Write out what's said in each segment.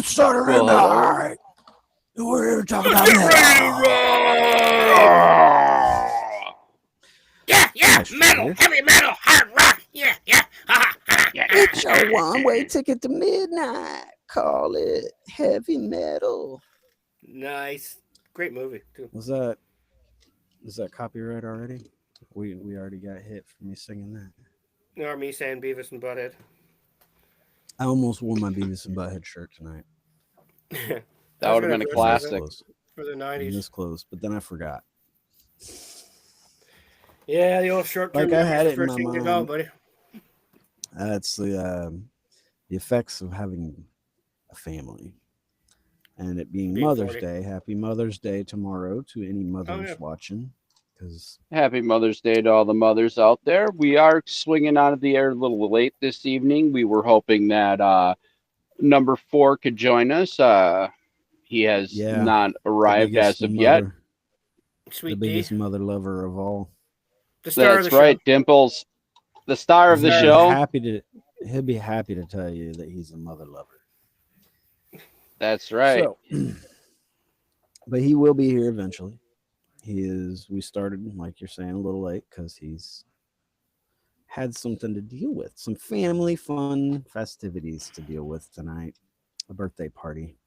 It's Saturday Well, hello. night. We're here to talk about metal. Yeah, That's metal, true. heavy metal, hard rock. Yeah. It's your one-way ticket to midnight. Call it heavy metal. Nice. Great movie, too. Was that? Is that copyright already? We already got hit for me singing that. Or me saying Beavis and Butthead. I almost wore my Beavis and Butthead shirt tonight. That would have been a classic. For the I'm 90s. this close, but then I forgot. Yeah, the old short-term Like I had memory's it the in first my thing to go, mind. buddy. That's the effects of having a family, and it being Mother's 40. Day. Happy Mother's Day tomorrow to any mothers yeah. watching. Because Happy Mother's Day to all the mothers out there. We are swinging out of the air a little late this evening. We were hoping that number 4 could join us. He has not arrived as of yet. Sweet the D. biggest mother lover of all. The star of the That's right, show. Dimples, the star of the show. He'll be happy to tell you that he's a mother lover. That's right. So, but he will be here eventually. We started, like you're saying, a little late because he's had something to deal with, some family fun festivities to deal with tonight, a birthday party,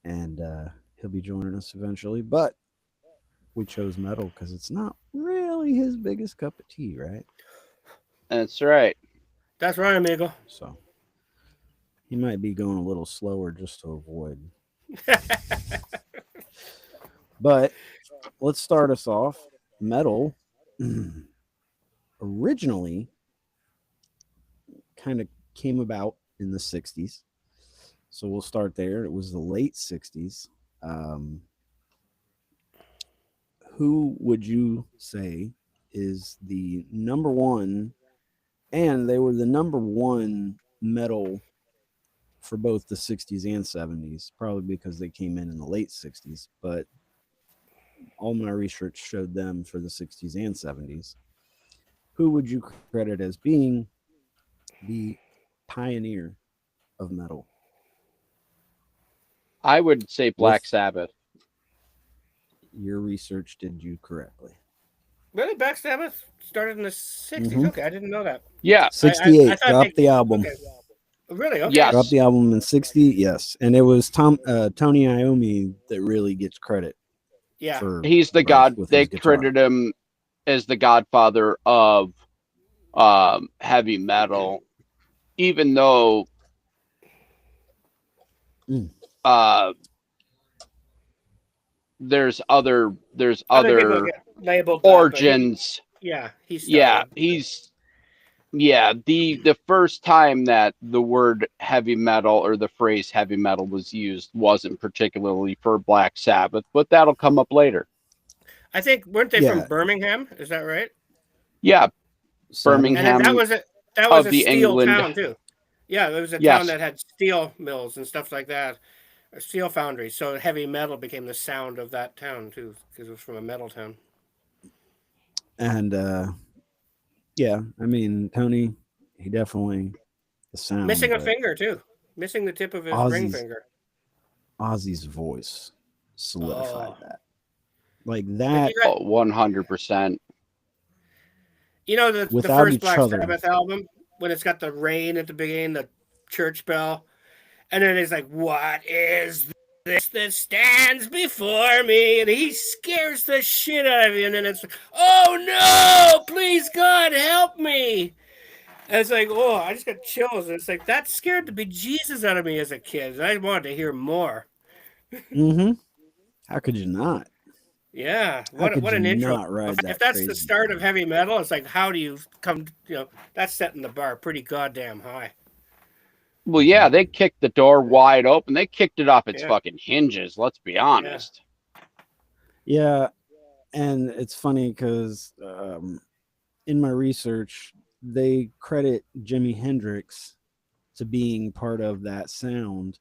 and he'll be joining us eventually. But we chose metal because it's not really his biggest cup of tea, right? That's right. That's right, amigo. So he might be going a little slower just to avoid. But let's start us off. Metal originally kind of came about in the 60s. So we'll start there. It was the late 60s. Who would you say is the number one? And they were the number one metal for both the 60s and 70s, probably because they came in the late 60s. But all my research showed them for the 60s and 70s. Who would you credit as being the pioneer of metal? I would say Black Sabbath. Your research did you correctly. Really? Black Sabbath started in the 60s? Mm-hmm. Okay, I didn't know that. Yeah. 68, dropped the album. Okay. Really? Okay. Yes. Dropped the album in 60, yes. And it was Tony Iommi that really gets credit. Yeah. He's the god. They credited him as the godfather of heavy metal, even though there's other origins. The first time that the word heavy metal or the phrase heavy metal was used wasn't particularly for Black Sabbath, but that'll come up later. I think weren't they from Birmingham? Is that right? Yeah, Birmingham. And that was a steel town too. Yeah, there was a town that had steel mills and stuff like that, or steel foundries. So heavy metal became the sound of that town too, because it was from a metal town. And yeah, I mean Tony, he definitely the sound. Missing a finger too, missing the tip of his ring finger. Ozzy's voice solidified that. Like that, 100%. You know the first Black Sabbath album when it's got the rain at the beginning, the church bell, and then it's like, "What is this that stands before me?" And he scares the shit out of you, and then it's like, "Oh no! Please God, help me!" And it's like, "Oh, I just got chills." And it's like that scared the bejesus out of me as a kid. I wanted to hear more. How could you not? Yeah, what an intro! If that's the start of heavy metal, it's like, how do you come? That's setting the bar pretty goddamn high. Well, yeah, they kicked the door wide open. They kicked it off its fucking hinges. Let's be honest. Yeah, and it's funny because in my research, they credit Jimi Hendrix to being part of that sound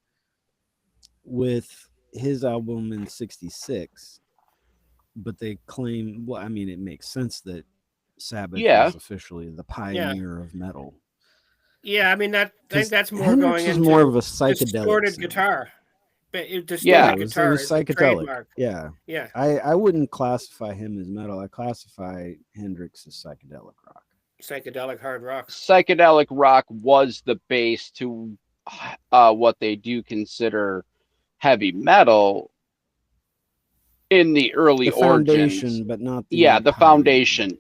with his album in '66. But they claim, well, I mean, it makes sense that Sabbath is officially the pioneer of metal. Yeah, I mean I think that's more Hendrix going is into more of a psychedelic distorted sound. guitar. But distorted Yeah, it was guitar is psychedelic. trademark. Yeah. Yeah. I wouldn't classify him as metal. I classify Hendrix as psychedelic rock. Psychedelic hard rock. Psychedelic rock was the base to what they do consider heavy metal in the early foundation, origins. but not the the foundation.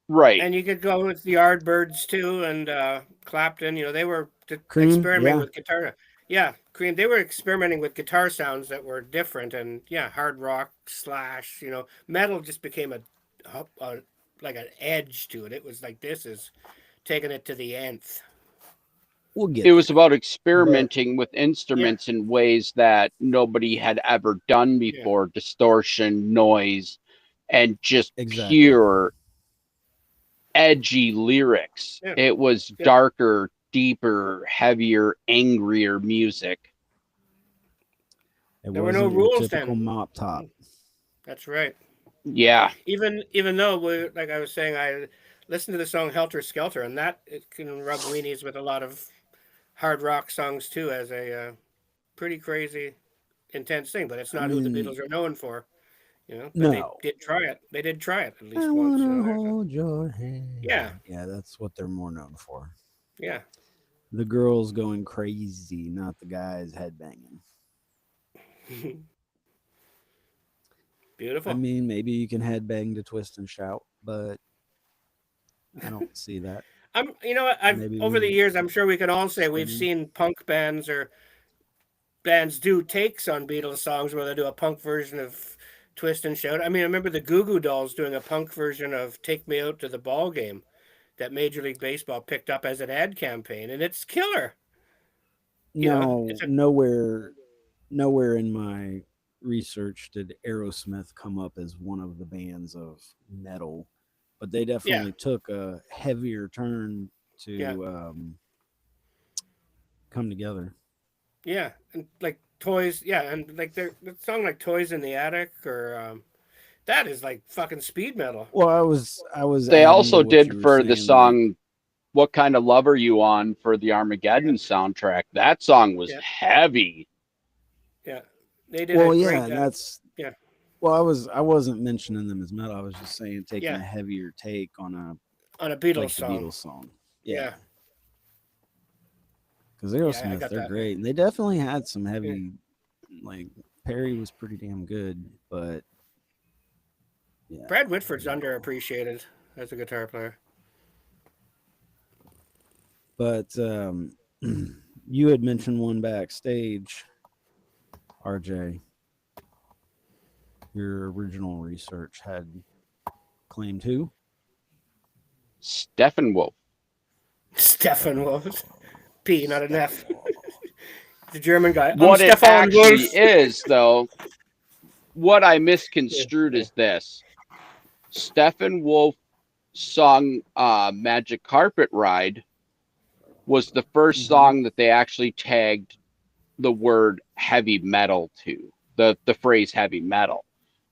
Right. And you could go with the Yardbirds too, and Clapton. You know, they were Cream, experimenting with guitar. Yeah, Cream. They were experimenting with guitar sounds that were different, and hard rock / metal just became a like an edge to it. It was like this is taking it to the nth. We'll get. It was about experimenting with instruments in ways that nobody had ever done before. Distortion, noise, and just pure edgy lyrics. It was darker, deeper, heavier, angrier music. There were no rules then. Mop top. That's right. Yeah. Even though like I was saying, I listened to the song Helter Skelter, and that it can rub weenies with a lot of hard rock songs too, as a pretty crazy, intense thing. But it's not who the Beatles are known for. But they did try it. They did try it at least once. Hold your hand. Yeah, that's what they're more known for. Yeah, the girls going crazy, not the guys headbanging. Beautiful. I mean, maybe you can headbang to Twist and Shout, but I don't see that. Over the years, I'm sure we can all say we've seen punk bands or bands do takes on Beatles songs where they do a punk version of Twist and Shout. I mean, I remember the Goo Goo Dolls doing a punk version of Take Me Out to the Ball Game that Major League Baseball picked up as an ad campaign, and it's killer. Nowhere in my research did Aerosmith come up as one of the bands of metal, but they definitely took a heavier turn to come together. Yeah, and like Toys, and like the song like Toys in the Attic, or that is like fucking speed metal. Well, I was. They also did for the song "What Kind of Love Are You On" for the Armageddon soundtrack. That song was heavy. Yeah, they did. Well, that's. Well, I wasn't mentioning them as metal. I was just saying taking a heavier take on a Beatles song. Beatles song. Yeah. Because Aerosmith, they're great, and they definitely had some heavy. Like Perry was pretty damn good, but Brad Whitford's underappreciated as a guitar player. But you had mentioned one backstage, RJ. Your original research had claimed who? Steppenwolf. Steppenwolf. P, not an F. The German guy. What it actually is, though, what I misconstrued is this. Steppenwolf song Magic Carpet Ride was the first song that they actually tagged the word heavy metal to, the phrase heavy metal.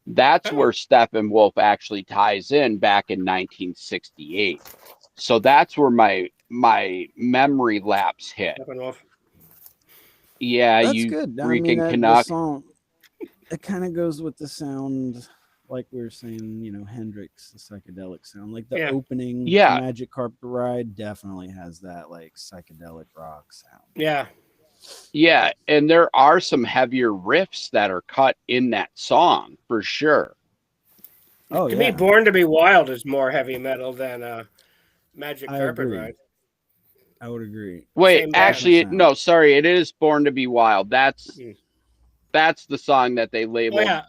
That's where Steppenwolf actually ties in back in 1968. So that's where my memory lapse hit. Yeah, that's you good. freaking that Canuck. Song, it kind of goes with the sound, like we were saying, Hendrix, the psychedelic sound. Like the opening Magic Carpet Ride definitely has that like psychedelic rock sound. Yeah. Yeah, and there are some heavier riffs that are cut in that song for sure. To me, Born to Be Wild is more heavy metal than Magic Carpet Ride. I would agree. Wait, actually, no, sorry. It is Born to Be Wild. That's the song that they labeled. Oh, yeah.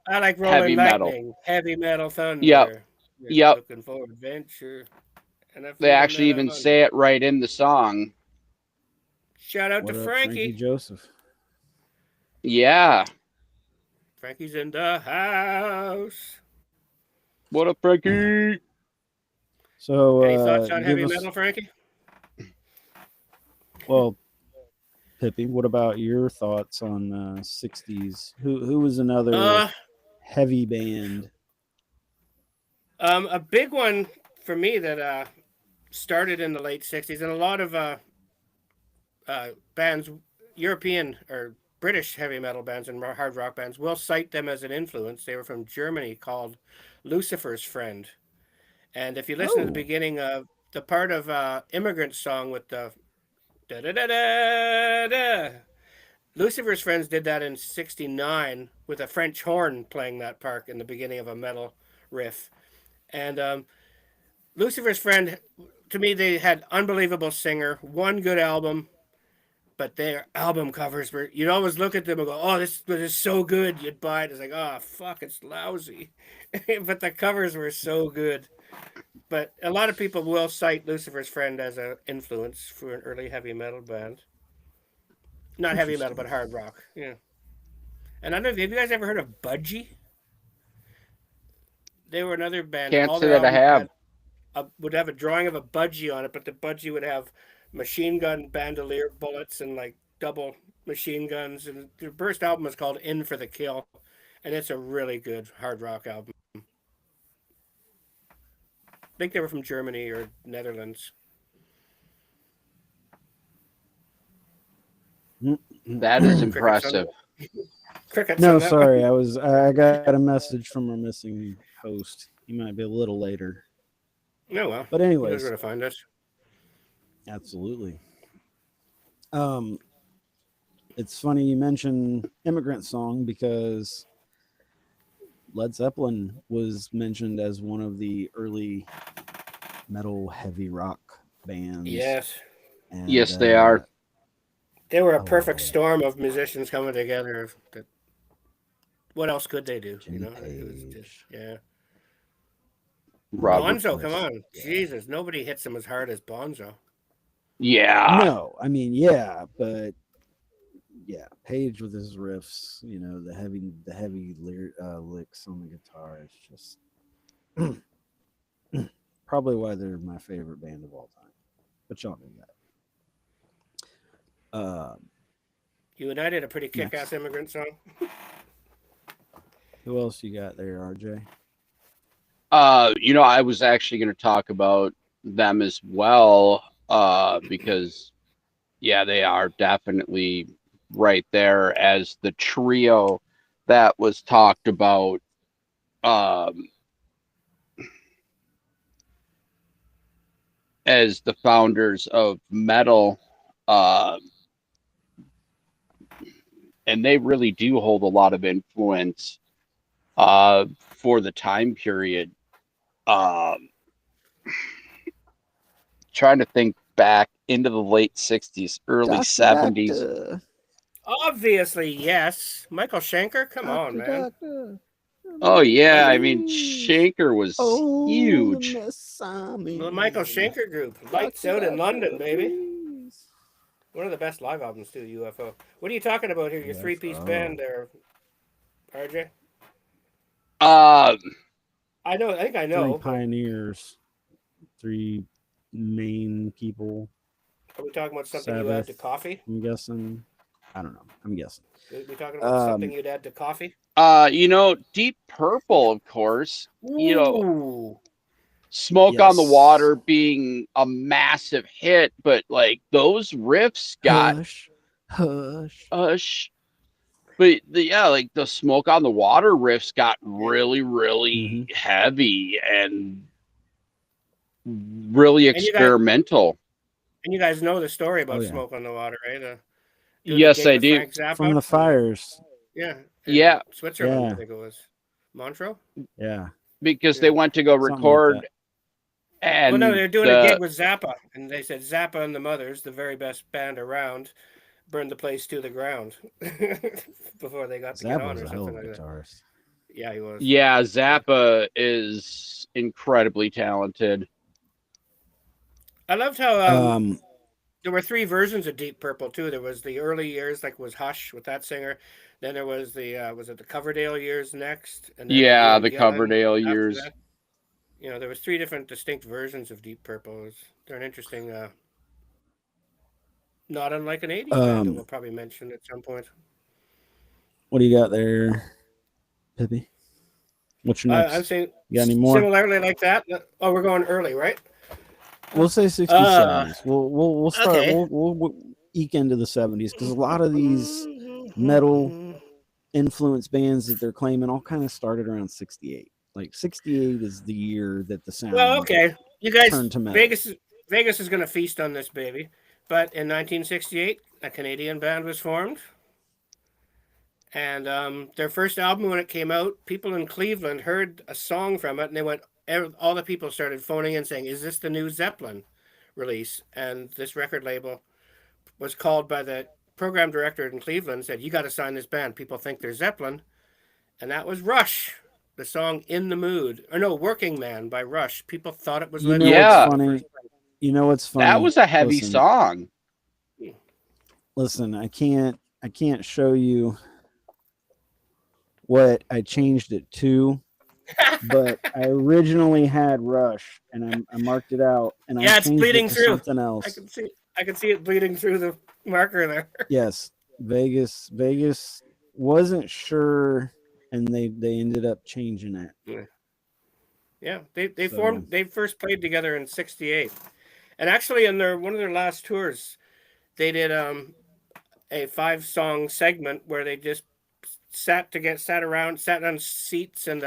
I like Rolling heavy Lightning, metal. Heavy Metal Thunder. Yep. Looking for adventure. And they actually even say it right in the song. Shout out to Frankie Joseph. Yeah. Frankie's in the house. What up, Frankie? So, any thoughts on heavy metal, Frankie? Well, Pippi, what about your thoughts on 60s? Who was another heavy band? A big one for me that started in the late 60s, and a lot of bands, European or British heavy metal bands and hard rock bands will cite them as an influence. They were from Germany, called Lucifer's Friend. And if you listen to the beginning of the part of Immigrant Song with the da da da da da, Lucifer's Friends did that in '69 with a French horn playing that part in the beginning of a metal riff. And Lucifer's Friend, to me, they had unbelievable singer, one good album, but their album covers were, you'd always look at them and go, oh, this is so good. You'd buy it. It's like, oh, fuck, it's lousy. But the covers were so good. But a lot of people will cite Lucifer's Friend as an influence for an early heavy metal band. Not heavy metal, but hard rock. Yeah. And I don't know, have you guys ever heard of Budgie? They were another band. Can't say that I have. Would have a drawing of a budgie on it, but the budgie would have machine gun bandolier bullets and like double machine guns. And their first album is called In for the Kill, and it's a really good hard rock album. I think they were from Germany or Netherlands. That is impressive. Crickets. No, sorry, I got a message from our missing host. He might be a little later. No, well. But anyways, going to find us. Absolutely. It's funny you mentioned Immigrant Song because Led Zeppelin was mentioned as one of the early metal heavy rock bands. Yes. And, yes, they are. They were a perfect storm of musicians coming together. What else could they do? Jimmy Page. It was just, yeah. Robert Bonzo, come on. Yeah. Jesus, nobody hits him as hard as Bonzo. Yeah. No, I mean, yeah, but yeah, Page with his riffs, you know, the heavy licks on the guitar is just probably why they're my favorite band of all time. But y'all knew that. You and I did a pretty kick-ass Immigrant Song. Who else you got there, RJ? I was actually going to talk about them as well, because, yeah, they are definitely right there as the trio that was talked about, as the founders of metal, and they really do hold a lot of influence for the time period. Trying to think back into the late 60s, early 70s. Obviously, yes. Michael Schenker, come on, man. Oh, yeah. I mean, Schenker was huge. The Michael Schenker group. Lights Out in London, baby. One of the best live albums, too, UFO. What are you talking about here? Your three-piece band there, RJ? I think I know. Three pioneers. Three main people. Are we talking about something you add to coffee? I'm guessing. I don't know. I'm guessing. Are we talking about something you'd add to coffee? Deep Purple, of course. Ooh. Smoke on the Water being a massive hit, but like those riffs got hush. But like the Smoke on the Water riffs got really, really heavy and really experimental. You guys know the story about Smoke on the Water, right? Yes, I do. From the Fires. Yeah. Switzerland, I think it was. Montreux? Yeah. Because they went to go record. And they're doing a gig with Zappa, and they said Zappa and the Mothers, the very best band around, burned the place to the ground before they got to get on or something like that. Yeah, he was. Yeah, Zappa is incredibly talented. I loved how there were three versions of Deep Purple too. There was the early years, like was Hush with that singer. Then there was the was it the Coverdale years next? And then the Coverdale years. That. There was three different distinct versions of Deep Purple. They're an interesting, not unlike an 80s band that we'll probably mention at some point. What do you got there, Pippi? What's your next? I'm saying you got any more? Similarly like that. Oh, we're going early, right? We'll say 67. We'll start. Okay. We'll eke into the 70s, because a lot of these metal influence bands that they're claiming all kind of started around 68. Like 68 is the year that the sound. Well, okay, you guys, turned to metal. Vegas is going to feast on this baby. But in 1968, a Canadian band was formed. And their first album, when it came out, people in Cleveland heard a song from it, and they went. All the people started phoning in saying, "Is this the new Zeppelin release?" And this record label was called by the program director in Cleveland and said, "You got to sign this band. People think they're Zeppelin." And that was Rush. The song "In the Mood," or no, "Working Man" by Rush. People thought it was Led Zeppelin. Yeah, funny. You know what's funny? That was a heavy song. Listen, I can't show you what I changed it to, but I originally had Rush, and I marked it out, and I it's bleeding through something else. I can see it bleeding through the marker there. Yes, Vegas wasn't sure, and they ended up changing it. Yeah, they first played together in '68, and actually in one of their last tours, they did a 5-song segment where they just sat on seats and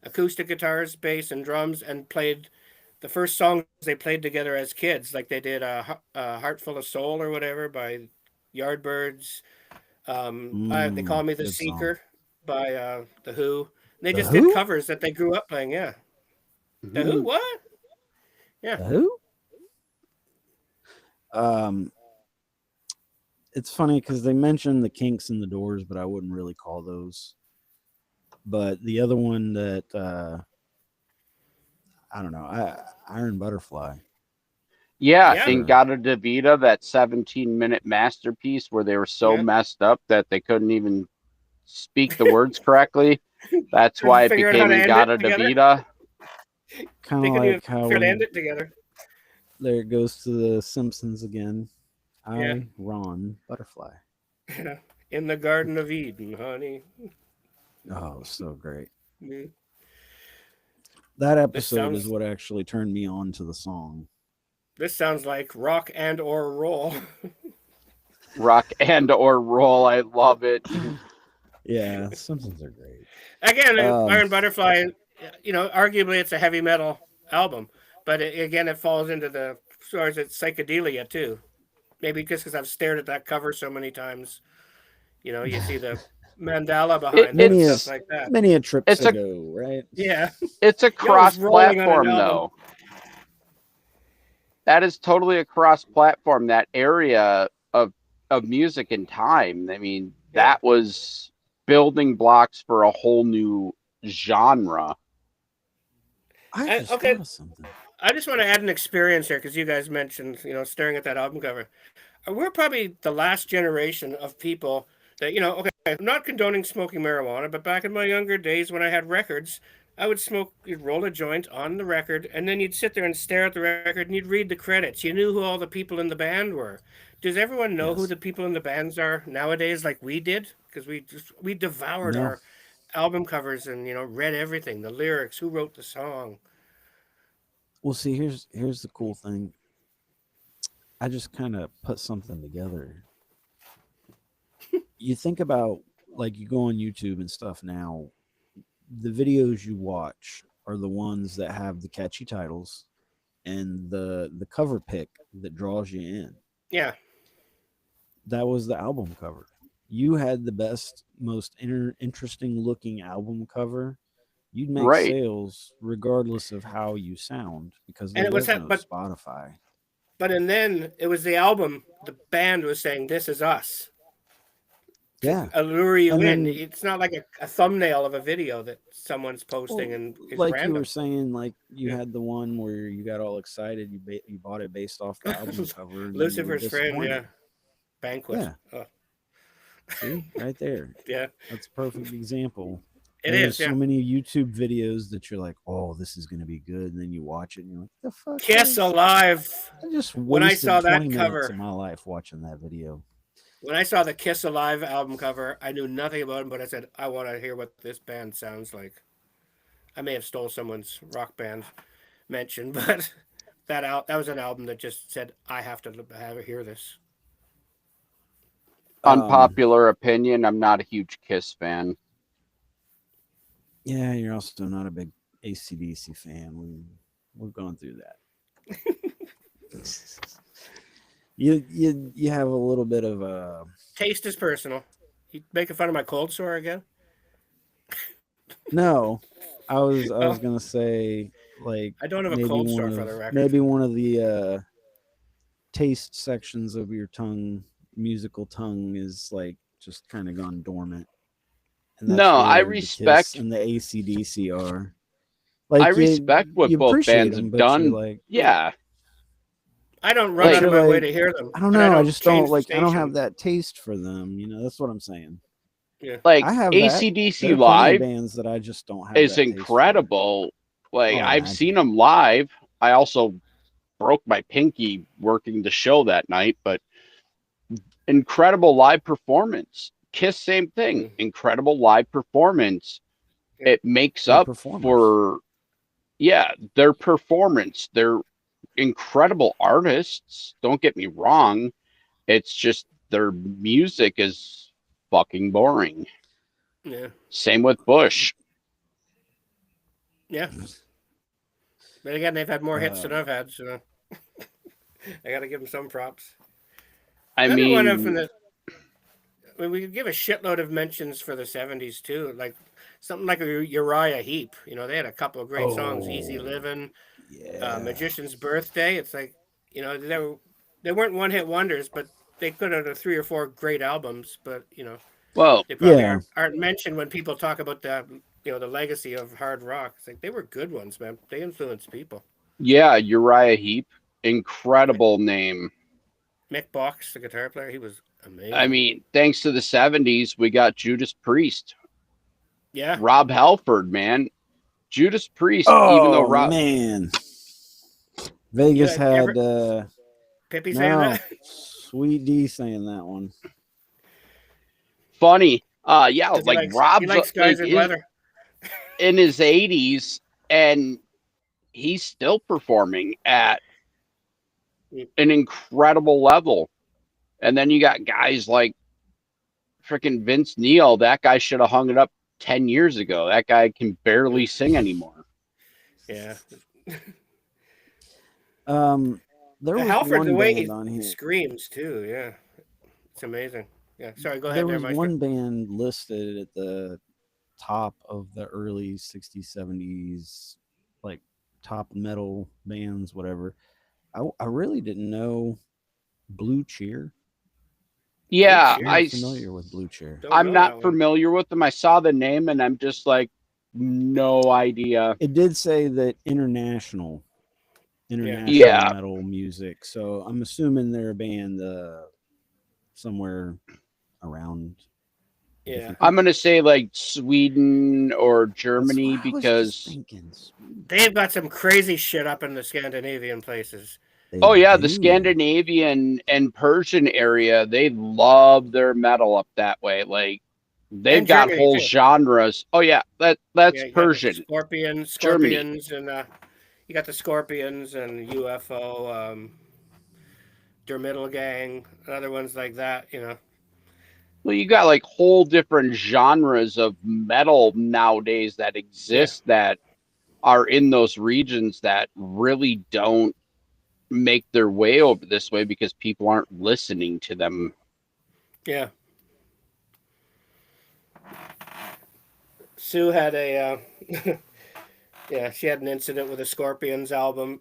acoustic guitars, bass, and drums, and played the first songs they played together as kids. Like they did a Heart Full of Soul or whatever by Yardbirds. They Call Me the Seeker song by The Who. They just did covers that they grew up playing. Yeah. The Who? What? Yeah. The Who? It's funny because they mentioned the Kinks and the Doors, but I wouldn't really call those. But the other one that I don't know, Iron Butterfly. Yeah, In-Gadda-Da-Vida, that 17-minute masterpiece where they were so messed up that they couldn't even speak the words correctly. That's why it became In-Gadda-Da-Vida. Kind of like how end it together. There it goes to the Simpsons again. Ron Butterfly. In the Garden of Eden, honey. Oh, so great. Yeah. That episode is what actually turned me on to the song. This sounds like rock and or roll. Rock and or roll. I love it. Yeah, Simpsons are great. Again, Iron Butterfly, arguably it's a heavy metal album, but it falls into the sort of psychedelia too. Maybe just because I've stared at that cover so many times. You see the mandala behind it and stuff like that. Many a trip ago, right? Yeah. It's a cross-platform, though. That is totally a cross-platform, that area of music and time. I mean, that was building blocks for a whole new genre. I just thought of something. I just want to add an experience here because you guys mentioned, staring at that album cover. We're probably the last generation of people that, I'm not condoning smoking marijuana, but back in my younger days when I had records, I would you'd roll a joint on the record, and then you'd sit there and stare at the record, and you'd read the credits. You knew who all the people in the band were. Does everyone know who the people in the bands are nowadays like we did? Because we devoured our album covers and, read everything, the lyrics, who wrote the song. Well, see, here's the cool thing. I just kind of put something together. You think about, like, you go on YouTube and stuff now, the videos you watch are the ones that have the catchy titles and the cover pick that draws you in. Yeah. That was the album cover. You had the best, most interesting looking album cover. You'd make sales regardless of how you sound because there was no Spotify. But then it was the album. The band was saying, "This is us." Yeah, allure you in. It's not like a thumbnail of a video that someone's posting and it's like random. You were saying, like you had the one where you got all excited. You bought it based off the album cover. Lucifer's Friend, Banquet. Yeah. Oh. See, right there. Yeah, that's a perfect example. There's so many YouTube videos that you're like, oh, this is going to be good, and then you watch it and you're like, the fuck? Kiss Alive. I just when I saw that cover of my life watching that video. When I saw the Kiss Alive album cover, I knew nothing about it, but I said, I want to hear what this band sounds like. I may have stole someone's rock band mention, but that was an album that just said, I have to hear this. unpopular opinion, I'm not a huge Kiss fan. Yeah, you're also not a big AC/DC fan. We've gone through that. you have a little bit of a taste is personal. You making fun of my cold sore again? No, I was gonna say, like, I don't have a cold sore for the record. Maybe one of the taste sections of your musical tongue is like just kind of gone dormant. And that's I respect and the AC/DC are. Like, I respect what both bands have done. Like, yeah. I don't run out of my way to hear them. I don't know. I just don't like. I don't have that taste for them. That's what I'm saying. Yeah. Like, I have AC/DC live bands that I just don't have. Is incredible. Like, I've seen them live. I also broke my pinky working the show that night, but incredible live performance. Kiss, same thing. Incredible live performance. Yeah. It makes up for, their performance. They're incredible artists. Don't get me wrong. It's just their music is fucking boring. Yeah. Same with Bush. Yeah. But again, they've had more hits than I've had, so I got to give them some props. I mean, we could give a shitload of mentions for the 70s too, like something like a Uriah Heep. They had a couple of great songs, Easy Living, Magician's Birthday. It's like, they weren't one-hit wonders, but they could have 3 or 4 great albums. But well, they probably aren't mentioned when people talk about the legacy of hard rock. It's like they were good ones, man. They influenced people. Yeah, Uriah Heep, incredible name. Mick Box, the guitar player, he was amazing. I mean, thanks to the 70s, we got Judas Priest. Yeah. Rob Halford, man. Judas Priest, even though Rob... man. Vegas had... Pippi saying that? Sweet D saying that one. Funny. Like Rob's in his 80s, and he's still performing at an incredible level. And then you got guys like freaking Vince Neil. That guy should have hung it up 10 years ago. That guy can barely sing anymore. Yeah. There was Halford, one the way band on here. Screams too. Yeah, it's amazing. Yeah, sorry. Go ahead. There was one band listed at the top of the early 60s, 70s, like top metal bands, whatever. I really didn't know Blue Cheer. Yeah, I'm familiar with Blue Cheer. I'm not familiar with them. I saw the name and I'm just like, no idea. It did say that international metal music. So I'm assuming they're a band somewhere around. Yeah, I'm gonna say like Sweden or Germany because they've got some crazy shit up in the Scandinavian places. The Scandinavian and Persian area, they love their metal up that way. Like they've got whole genres. Oh yeah, that's Persian. Scorpions, and you got the Scorpions and UFO, Der Mittelgang, and other ones like that. Well, you got like whole different genres of metal nowadays that exist that are in those regions that really don't make their way over this way because people aren't listening to them. Yeah. Sue had a she had an incident with a Scorpions album.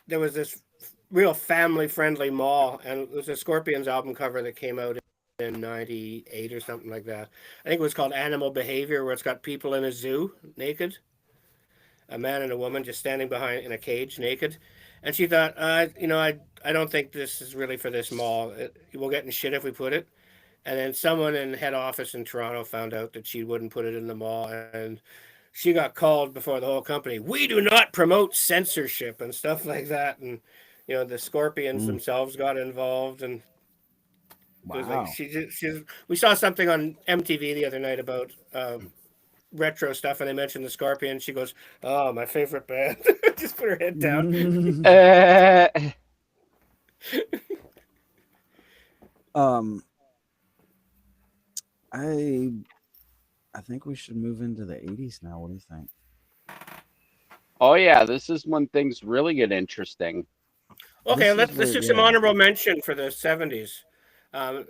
There was this real family-friendly mall, and it was a Scorpions album cover that came out in 98 or something like that. I think it was called Animal Behavior, where it's got people in a zoo naked, a man and a woman just standing behind in a cage naked. And she thought, I don't think this is really for this mall. We'll get in shit if we put it. And then someone in head office in Toronto found out that she wouldn't put it in the mall, and she got called before the whole company. We do not promote censorship and stuff like that. And the Scorpions themselves got involved, and it was like we saw something on MTV the other night about retro stuff, and they mentioned the Scorpions. She goes, "Oh, my favorite band." Just put her head down. I think we should move into the 80s now. What do you think? Oh yeah, this is when things really get interesting. Okay, let's do some honorable mention for the 70s.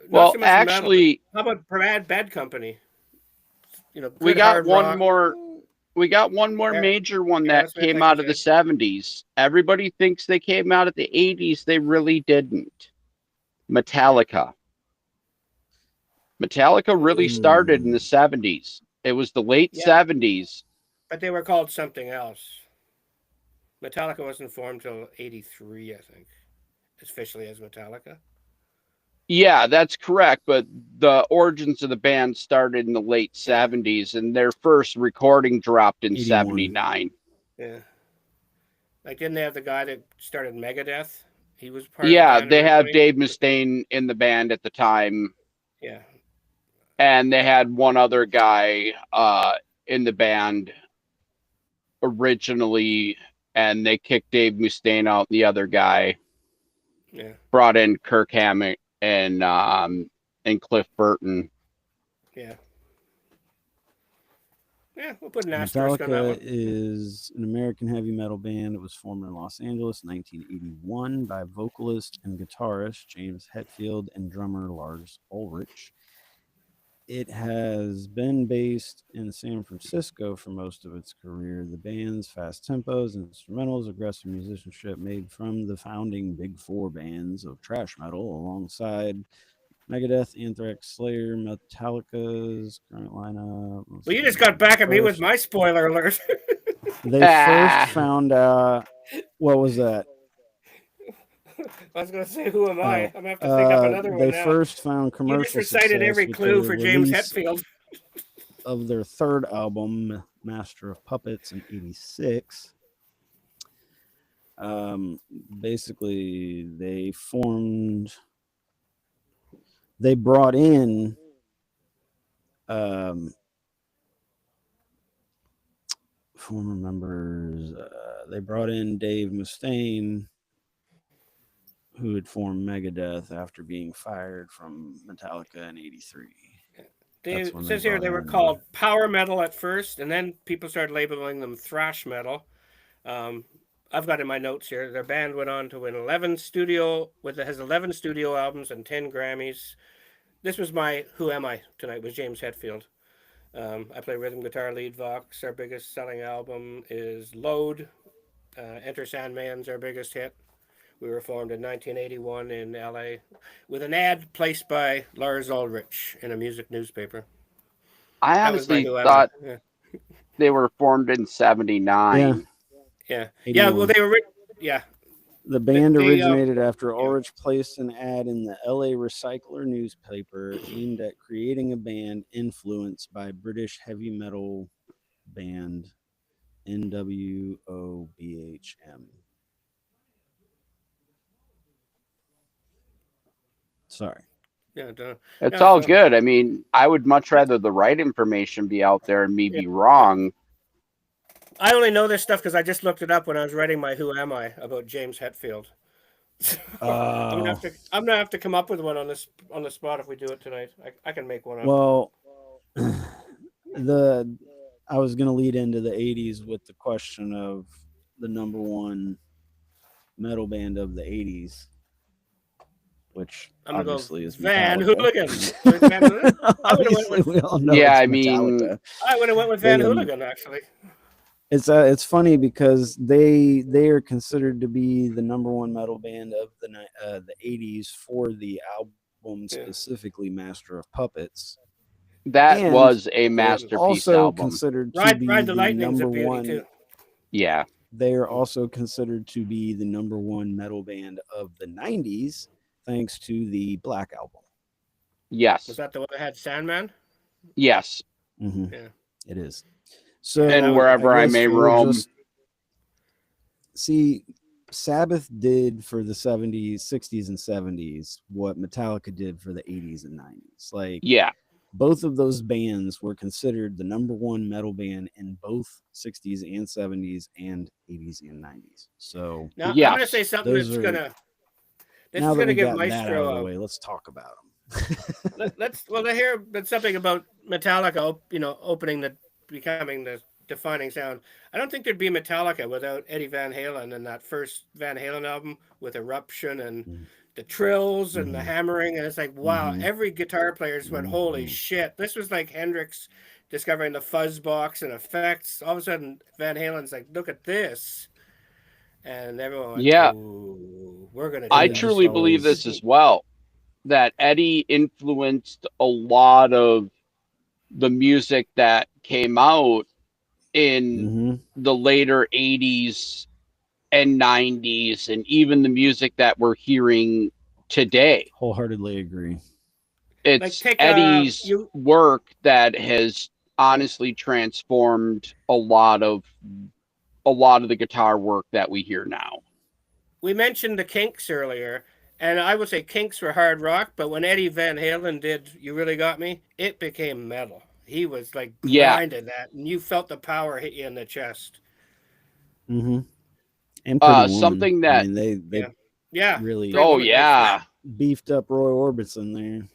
Well, so actually, metal. How about Bad Company? You know, we got one more. We got one more major one that came out of the 70s. Everybody thinks they came out of the 80s. They really didn't. Metallica. Metallica really started in the 70s. It was the late 70s. But they were called something else. Metallica wasn't formed till 83, I think, officially as Metallica. Yeah, that's correct. But the origins of the band started in the late 70s, and their first recording dropped in 79. Yeah. Like, didn't they have the guy that started Megadeth? He was part of the band. Yeah, they have Dave Mustaine in the band at the time. Yeah. And they had one other guy in the band originally, and they kicked Dave Mustaine out. The other guy brought in Kirk Hammett and Cliff Burton. Yeah. Yeah, we'll put an asterisk on that one. Metallica is an American heavy metal band. It was formed in Los Angeles in 1981 by vocalist and guitarist James Hetfield and drummer Lars Ulrich. It has been based in San Francisco for most of its career. The band's fast tempos, instrumentals, aggressive musicianship made from the founding Big Four bands of thrash metal alongside Megadeth, Anthrax, Slayer, Metallica's current lineup. Well, you just got back at me with my spoiler alert. They first found out. What was that? I was going to say, who am I? I'm going to have to think up another one now. They first found commercial success. You just recited every clue for James Hetfield. Of their third album, Master of Puppets, in '86. Basically, they brought in former members. They brought in Dave Mustaine, who had formed Megadeth after being fired from Metallica in '83. It says here they were called power metal at first, and then people started labeling them thrash metal. I've got in my notes here, their band went on to win 11 studio albums and 10 Grammys. This was my Who Am I tonight, was James Hetfield. I play rhythm guitar, lead vox. Our biggest selling album is Load. Enter Sandman's our biggest hit. We were formed in 1981 in LA with an ad placed by Lars Ulrich in a music newspaper. I honestly thought they were formed in 79. Yeah. Well, they were. Yeah. The band originated after Ulrich placed an ad in the LA Recycler newspaper aimed at creating a band influenced by British heavy metal band NWOBHM. Sorry. Yeah, it's all good. I mean, I would much rather the right information be out there and me be wrong. I only know this stuff because I just looked it up when I was writing my Who Am I about James Hetfield. I'm gonna have to come up with one on the spot if we do it tonight. I can make one up. Well, I was gonna lead into the 80s with the question of the number one metal band of the 80s. Which obviously is Van Hooligan. We all know. Yeah, I would have went with Van Hooligan actually. It's funny because they are considered to be the number one metal band of the 80s for the album specifically Master of Puppets. That was a masterpiece also album. Considered to be Ride the Lightning's number one. Too. Yeah. They are also considered to be the number one metal band of the 90s, thanks to the Black Album. Yes. Was that the one that had Sandman? Yes. Mm-hmm. Yeah. It is. So, and wherever I may roam. See, Sabbath did for the 70s, 60s, and 70s what Metallica did for the 80s and 90s. Like, yeah. Both of those bands were considered the number one metal band in both 60s and 70s and 80s and 90s. So now I'm going to say something that's going to give Maestro. Let's talk about them. let's hear something about Metallica. Becoming the defining sound. I don't think there'd be Metallica without Eddie Van Halen and that first Van Halen album with Eruption and the trills and the hammering. And it's like, wow, every guitar player just went, holy shit. This was like Hendrix discovering the fuzz box and effects. All of a sudden, Van Halen's like, look at this. And everyone went, yeah, we're going to do I this. truly believe this as well, that Eddie influenced a lot of the music that came out in the later 80s and 90s, and even the music that we're hearing today. Wholeheartedly agree. It's Eddie's work that has honestly transformed a lot of the guitar work that we hear now. We mentioned the Kinks earlier, and I would say Kinks were hard rock, but when Eddie Van Halen did You Really Got Me, it became metal. He was like grinding that, and you felt the power hit you in the chest. And something that they really beefed up Roy Orbison there.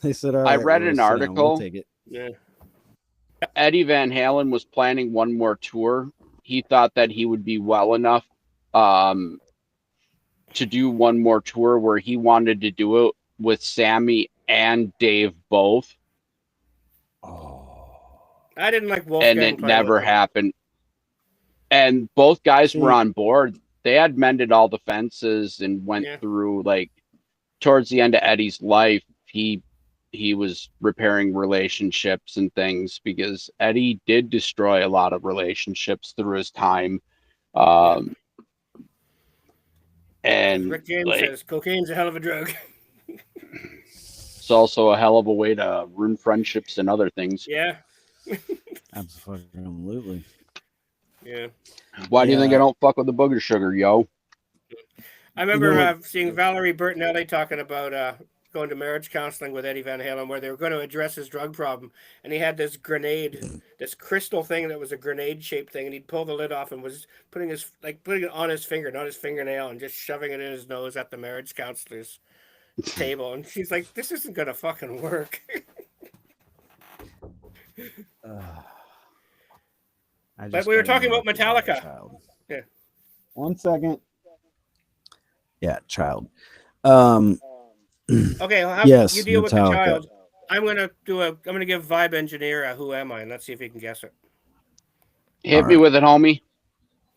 They said, all right, I read an article. We'll take it. Yeah. Eddie Van Halen was planning one more tour. He thought that he would be well enough to do one more tour where he wanted to do it with Sammy and Dave both. I didn't like Wolfgang. And it never happened. And both guys were on board. They had mended all the fences and went through, like, towards the end of Eddie's life, he was repairing relationships and things, because Eddie did destroy a lot of relationships through his time. And Rick James says cocaine's a hell of a drug. It's also a hell of a way to ruin friendships and other things. Yeah. Absolutely. Yeah. Why do you think I don't fuck with the booger sugar, yo? I remember seeing Valerie Bertinelli talking about going to marriage counseling with Eddie Van Halen, where they were going to address his drug problem, and he had this grenade, this crystal thing that was a grenade-shaped thing, and he'd pull the lid off and was putting it on his finger, not his fingernail, and just shoving it in his nose at the marriage counselor's table. And she's like, "This isn't going to fucking work." But we were talking about Metallica. Yeah. 1 second. Yeah, child. Okay, yes, you deal Metallica. with the child. I'm gonna give Vibe Engineer a Who Am I, and let's see if he can guess it. Hit me with it, homie.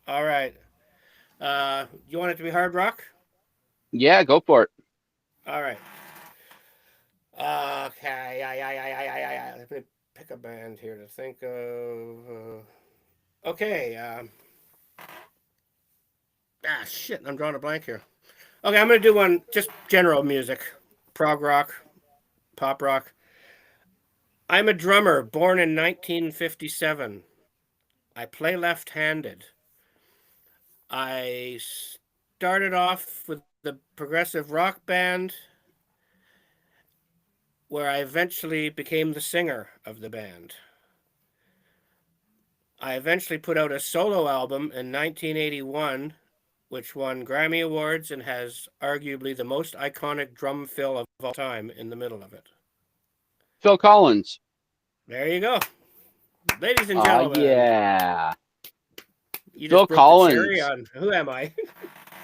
All right. You want it to be hard rock? Yeah, go for it. All right. Okay. Let me pick a band here to think of. Okay. Shit. I'm drawing a blank here. Okay, I'm going to do one, just general music. Prog rock, pop rock. I'm a drummer, born in 1957. I play left-handed. I started off with the progressive rock band, where I eventually became the singer of the band. I eventually put out a solo album in 1981, which won Grammy Awards and has arguably the most iconic drum fill of all time in the middle of it. Phil Collins. There you go. Ladies and gentlemen. Yeah. Phil Collins. Who Am I?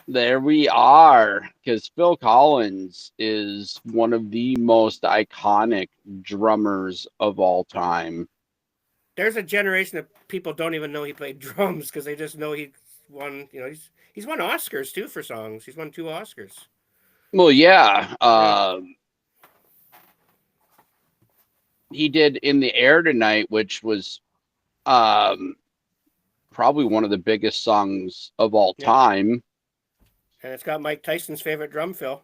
There we are. Because Phil Collins is one of the most iconic drummers of all time. There's a generation of people don't even know he played drums because they just know he won, he's won Oscars too for songs. He's won 2 Oscars. Well, yeah. He did In the Air Tonight, which was probably one of the biggest songs of all time. And it's got Mike Tyson's favorite drum fill.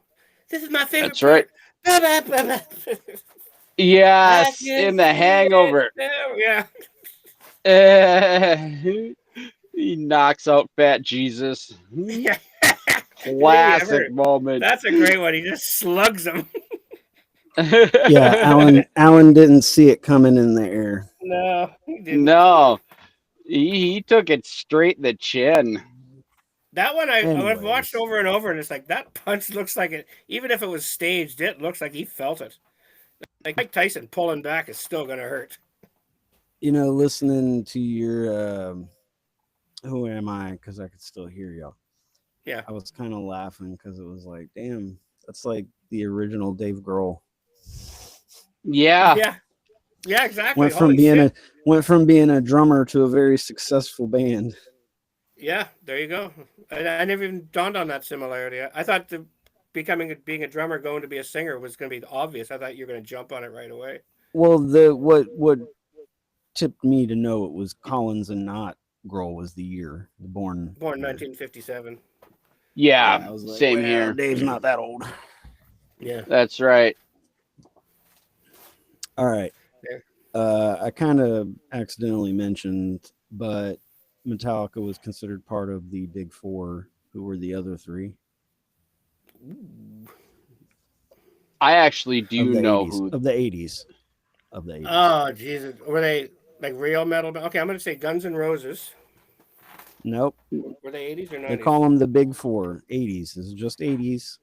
This is my favorite. That's right. Yes, in The Hangover. Yeah. He knocks out Fat Jesus. Classic moment. That's a great one. He just slugs him. Yeah, Alan didn't see it coming in the air. No, he didn't. No. He took it straight in the chin. That one I've watched over and over, and it's like that punch looks like it. Even if it was staged, it looks like he felt it. Like Mike Tyson pulling back is still gonna hurt. Listening to your "Who Am I?" because I could still hear y'all. Yeah, I was kind of laughing because it was like, damn, that's like the original Dave Grohl. Yeah, exactly. Went from being a drummer to a very successful band. Yeah, there you go. I never even dawned on that similarity. I thought being a drummer, going to be a singer was going to be obvious. I thought you were going to jump on it right away. Well, what tipped me to know it was Collins and not Grohl was the year born 1957. Yeah, I was like, same here. Dave's not that old. Yeah, that's right. All right. I kind of accidentally mentioned, but Metallica was considered part of the Big Four. Who were the other three? I actually do know 80s, who of the 80s. Of the 80s. Oh, Jesus. Were they like real metal? Okay, I'm going to say Guns N' Roses. Nope. Were they 80s or 90s? They call them the Big Four. 80s. This is just 80s.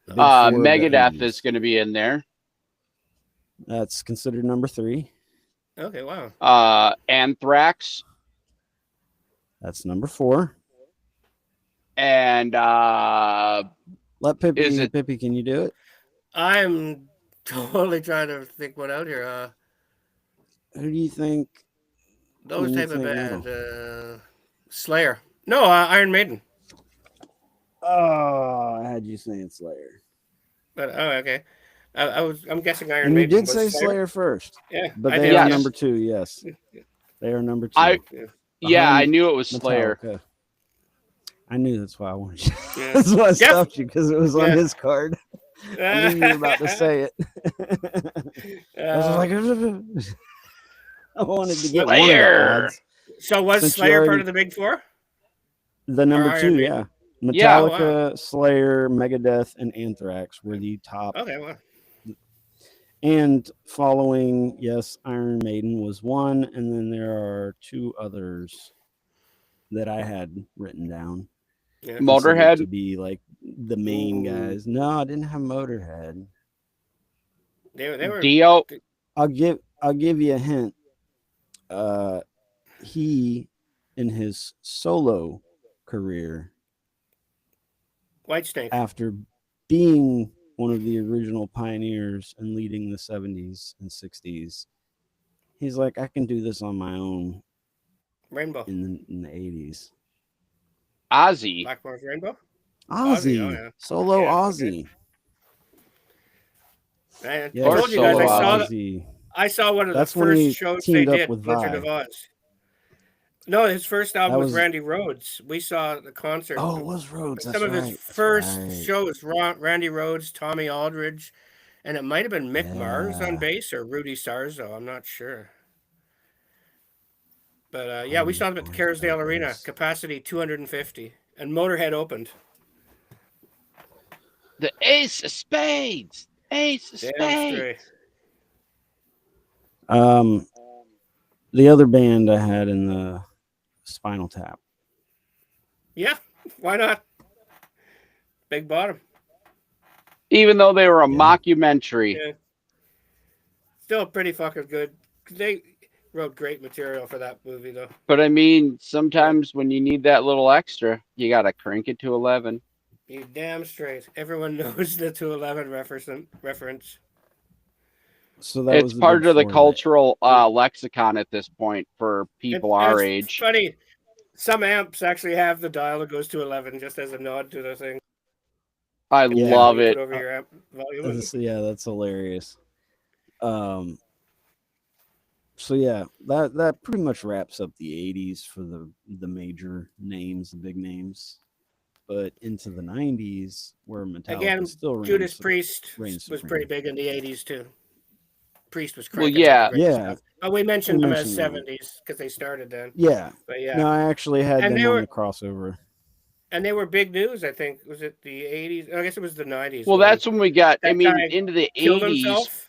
Megadeth is going to be in there. That's considered number 3. Okay, wow. Anthrax. That's number 4. And let Pippi, can you do it? I'm totally trying to think what out here. Who do you think? Those type of band. Slayer. No, Iron Maiden. Oh, I had you saying Slayer. But okay. I'm guessing Iron and Maiden. You did say Slayer first. Yeah. But they are number 2, yes. They are number 2. I knew it was Slayer. Metallica. I knew, that's why I wanted you. Yeah. That's why I stopped you, because it was on his card. I knew you were about to say it. I was like, I wanted to get Slayer. One of the odds. So was Slayer part of the Big Four? The number 2, yeah. Metallica, Slayer, Megadeth, and Anthrax were the top. Okay, well. And following, yes, Iron Maiden was one, and then there are 2 others that I had written down. Yeah. Motorhead to be like the main guys. No, I didn't have Motorhead. They were Dio. I'll give you a hint. He in his solo career, Whitesnake, after being one of the original pioneers and leading the 70s and 60s, he's like, I can do this on my own. Rainbow in the 80s. Ozzy. Blackmore's Rainbow. Ozzy. Oh, yeah. Solo Ozzy. Okay. I told you guys I saw one of the first shows they did, Wizard of Oz. No, his first album was Randy Rhoads. We saw the concert. Oh, it was Rhoads. Some of his first shows, Randy Rhoads, Tommy Aldridge, and it might have been Mick Mars on bass or Rudy Sarzo. I'm not sure. But we saw them at the Kerrisdale Arena, capacity 250, and Motorhead opened. The Ace of Spades. Ace of Spades. The other band I had in the Spinal Tap. Yeah, why not? Big Bottom. Even though they were a mockumentary. Yeah. Still pretty fucking good. They wrote great material for that movie, though. But I mean, sometimes when you need that little extra, you got to crank it to 11. You damn straight. Everyone knows the 211 reference. So it's part of the cultural lexicon at this point for people our age. It's funny. Some amps actually have the dial that goes to 11 just as a nod to the thing. I love it. Over your amp volume. That's hilarious. So yeah, that pretty much wraps up the 80s for the major names, the big names. But into the 90s, where Metallica still reigns. Judas Priest was pretty big in the 80s too. Priest was cranking. Well, stuff. But we mentioned them as 70s because they started then. Yeah. But yeah. No, I actually had them on the crossover. And they were big news, I think. Was it the 80s? I guess it was the 90s. Well, that's when we got, into the 80s,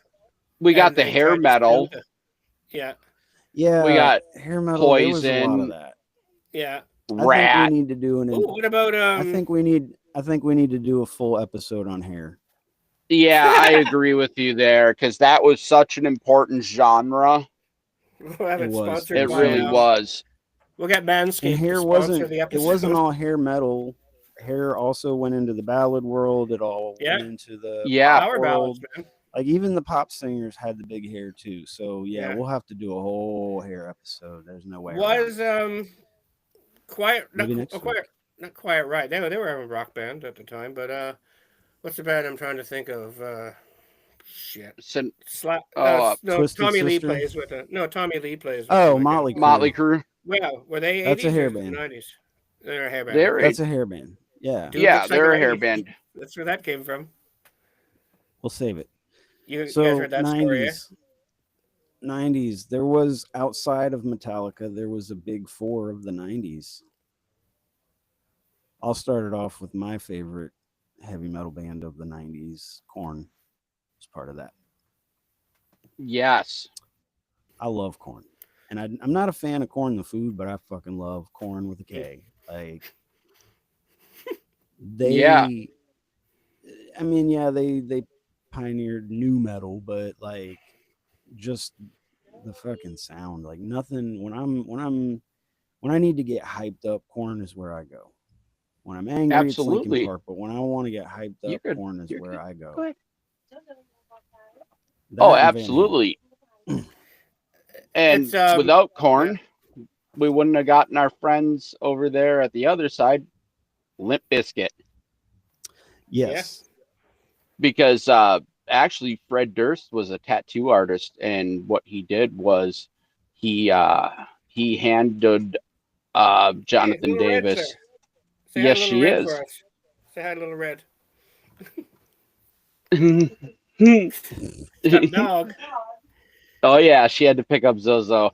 we got the hair metal. Yeah. Yeah. We got hair metal. Poison. There was a lot of that. Yeah. Rat. I think we need to do what about I think we need to do a full episode on hair. Yeah, I agree with you there because that was such an important genre. We'll have it sponsored It by, really was. We'll get Manscaped And hair to sponsor wasn't the episode. it wasn't all hair metal. Hair also went into the ballad world. It all went into the power ballads, man. Like even the pop singers had the big hair too. So yeah, we'll have to do a whole hair episode. There's no way. Was Quiet not Quiet Riot. They were a rock band at the time, but what's the band I'm trying to think of? Shit. No, Tommy Lee plays with it. No, Tommy Lee plays with Motley Crue. Motley Crue. Well, were they 80s? That's a hair band. 90s? They're a hair band. That's a hair band. Yeah. Yeah, they're a hair band. That's where that came from. We'll save it. You guys heard that 90s, story, eh? 90s. There was, outside of Metallica, there was a big four of the 90s. I'll start it off with my favorite heavy metal band of the 90s, Korn. Was part of that. Yes. I love Korn. And I'm not a fan of Korn the food, but I fucking love Korn with a K. Like, they pioneered new metal, but like just the fucking sound, like nothing. When I need to get hyped up, Korn is where I go. When I'm angry, it's Linkin Park, but when I want to get hyped up, Korn is where I go. Absolutely. And without Korn, we wouldn't have gotten our friends over there at the other side, Limp Bizkit. Yes. Because actually Fred Durst was a tattoo artist, and what he did was he handed Jonathan Davis. Yes, she is. Say hi, Little Red. Dog. Oh yeah, she had to pick up Zozo.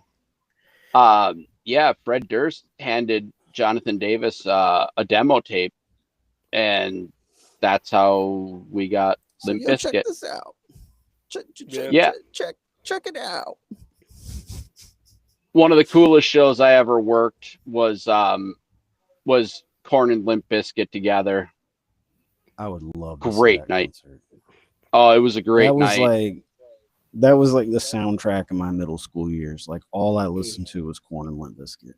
Fred Durst handed Jonathan Davis a demo tape, and that's how we got Limp Bizkit. Check this out. Check it out. One of the coolest shows I ever worked was Korn and Limp Bizkit together. I would love to great night. Concert. Oh, it was a great night. That was like the soundtrack of my middle school years. Like all I listened to was Korn and Limp Bizkit.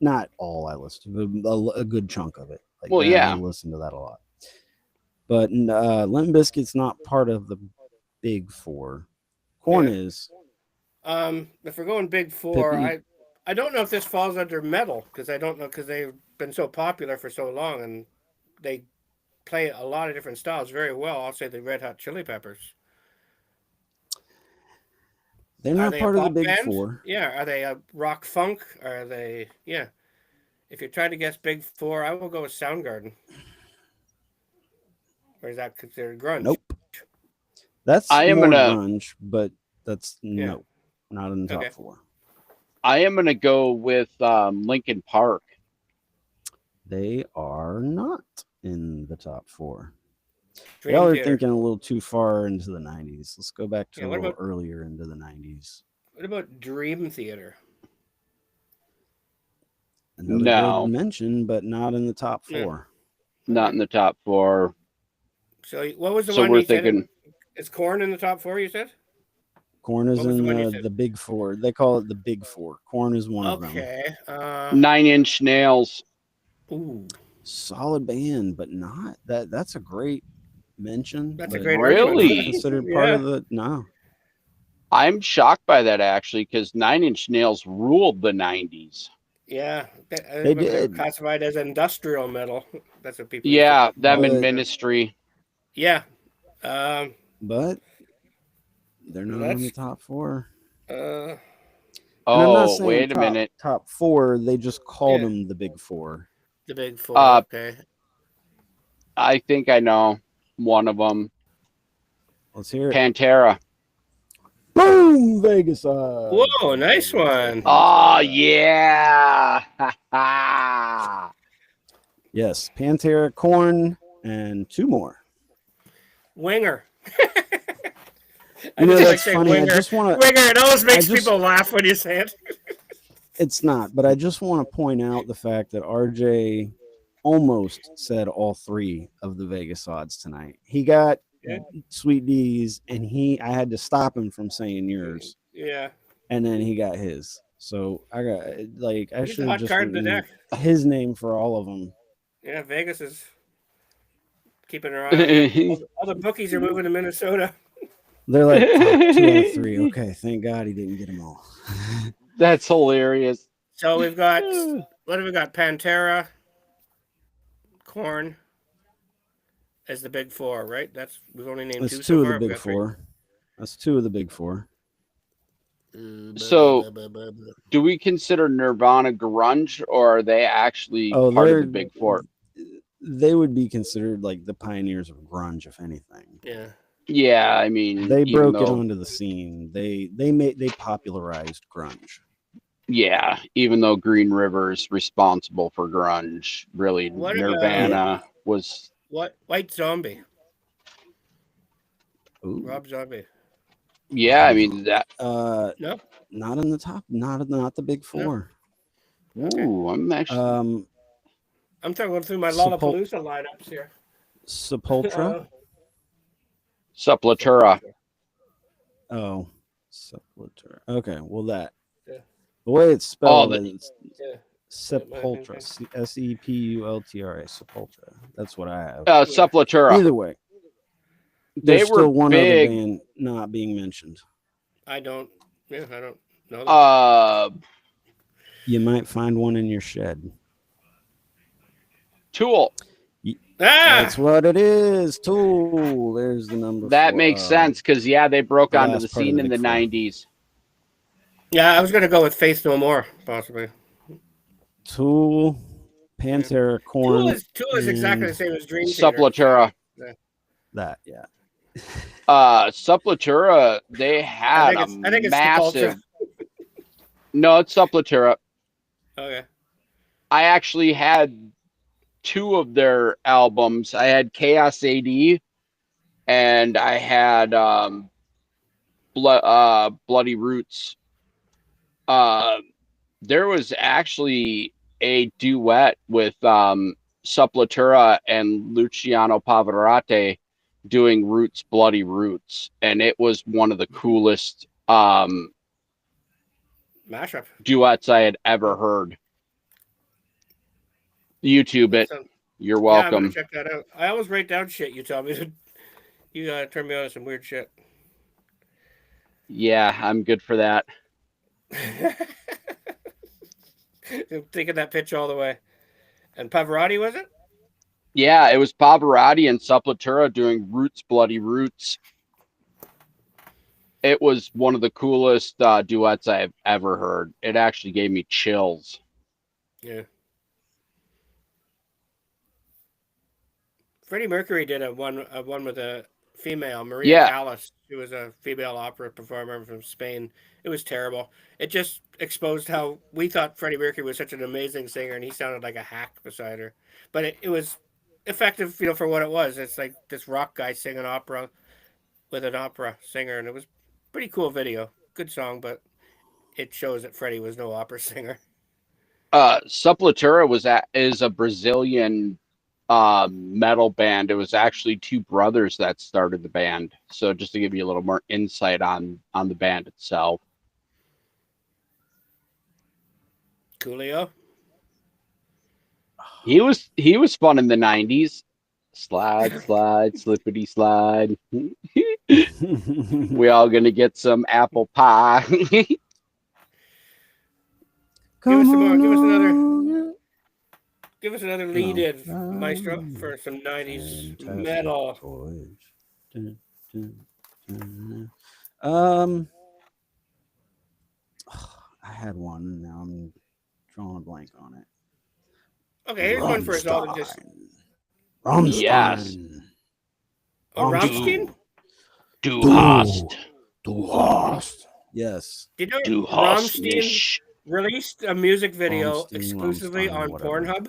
Not all I listened to, but a good chunk of it. Like, I listened to that a lot. But Limp Bizkit's not part of the big four. Korn is. If we're going big four, I don't know if this falls under metal because I don't know because they've been so popular for so long and they play a lot of different styles very well. I'll say the Red Hot Chili Peppers. They're not part of the big four. Yeah. Are they a rock funk? Are they? Yeah. If you're trying to guess big four, I will go with Soundgarden. Or is that considered grunge? Nope. That's more grunge, but that's not in the top four. I am going to go with Linkin Park. They are not in the top four. Y'all are thinking a little too far into the 90s. Let's go back to a little earlier into the 90s. What about Dream Theater? Another good mention, but not in the top four. Not in the top four. So what was the one we're you thinking? Is Korn in the top four, you said? Korn is in the big four. They call it the big four. Korn is one of them. Okay. 9 Inch Nails. Ooh. Solid band, but not that. That's a great mention. That's a great really considered part of the. No, I'm shocked by that actually because 9 Inch Nails ruled the 90s. Yeah, they did. Classified as industrial metal. That's what people. Yeah, them in Ministry. Yeah, but they're not in the top four. Wait a minute. Top four. They just called them the big four. The big four. Okay. I think I know one of them. Let's hear it. Pantera. Boom! Vegas. Whoa, nice one. Oh, yeah. Yes, Pantera, Korn, and two more. Winger. I know that's funny. Winger. I just want to. Winger. It always makes people laugh when you say it. It's not, but I just want to point out the fact that RJ almost said all three of the Vegas odds tonight. He got Sweet D's, and I had to stop him from saying yours. Yeah. And then he got his. So I should have just written his name for all of them. Yeah, Vegas is keeping an eye on all the bookies are moving to Minnesota. They're like 2 out of 3. Okay, thank God he didn't get them all. That's hilarious. So we've got, what have we got? Pantera, Korn as the big four, right? We've only named two. That's two of the big four. That's 2 of the big 4. So, do we consider Nirvana grunge, or are they actually part of the big 4? They would be considered like the pioneers of grunge, if anything. Yeah. Yeah, I mean, they broke it onto the scene. They popularized grunge. Yeah, even though Green River is responsible for grunge, really, Nirvana was White Zombie. Ooh. Rob Zombie. Yeah, I mean that. No, not in the top. Not the big 4. No. Ooh, I'm actually. I'm going through my Lollapalooza lineups here. Sepultura. Sepultura. Oh, Sepultura. Okay, well that. Yeah. The way it's spelled is Sepultura. Sepultra. Sepultura. That's what I have. Sepultura. Either way. There's still one other band not being mentioned. I don't know that. You might find one in your shed. Tool. That's what it is. Tool. There's the number. That makes sense because they broke onto the scene in the 90s. Yeah, I was gonna go with Faith No More, possibly. Tool, Pantera, Korn. Tool is exactly the same as Dream Theater. Sepultura. That, yeah. Sepultura, they had I think it's massive. No, it's Sepultura. Okay. I actually had 2 of their albums. I had Chaos AD, and I had Bloody Roots. There was actually a duet with Sepultura and Luciano Pavarotti doing Roots, Bloody Roots, and it was one of the coolest mashup duets I had ever heard. YouTube it. You're welcome. I'm gonna check that out. I always write down shit you tell me. You turn me on to some weird shit. Yeah, I'm good for that. I'm taking that pitch all the way. And Pavarotti, was it? Yeah, it was Pavarotti and Sepultura doing Roots, Bloody Roots. It was one of the coolest duets I've ever heard. It actually gave me chills. Yeah. Freddie Mercury did a one with a female, Maria Callas. She was a female opera performer from Spain. It was terrible. It just exposed how we thought Freddie Mercury was such an amazing singer, and he sounded like a hack beside her. But it was effective, for what it was. It's like this rock guy singing opera with an opera singer, and it was a pretty cool video. Good song, but it shows that Freddie was no opera singer. Sepultura is a Brazilian metal band. It was actually 2 brothers that started the band. So just to give you a little more insight on the band itself. Coolio. He was fun in the 90s. Slide, slippity slide. We all gonna get some apple pie. Give us another lead in, Maestro, for some 90s metal. I had one, and now I'm drawing a blank on it. Okay, here's one for us all to just. Rammstein. Yes. Rammstein? Du hast. Yes. Did you know Rammstein released a music video exclusively on Pornhub?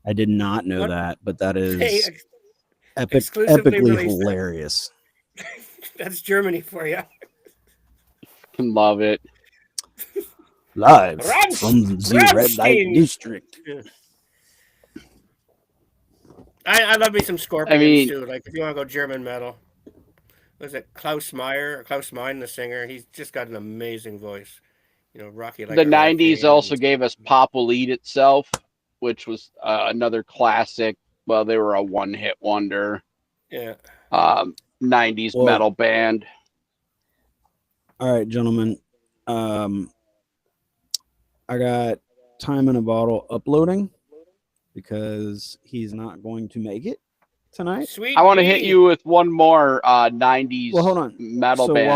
I did not know that, but that is epically hilarious. That's Germany for you. Love it. Live from the Red Light District. Yeah. I love me some Scorpions too. Like if you want to go German metal, was it Klaus Meyer or Klaus Meine, the singer? He's just got an amazing voice. You know, Rocky like the 90s also gave us Pop Will Eat Itself, which was another classic. Well, they were a one-hit wonder. Yeah. 90s metal band. All right, gentlemen. I got Time in a Bottle uploading because he's not going to make it tonight. Sweet. I want to hit you with one more 90s metal band.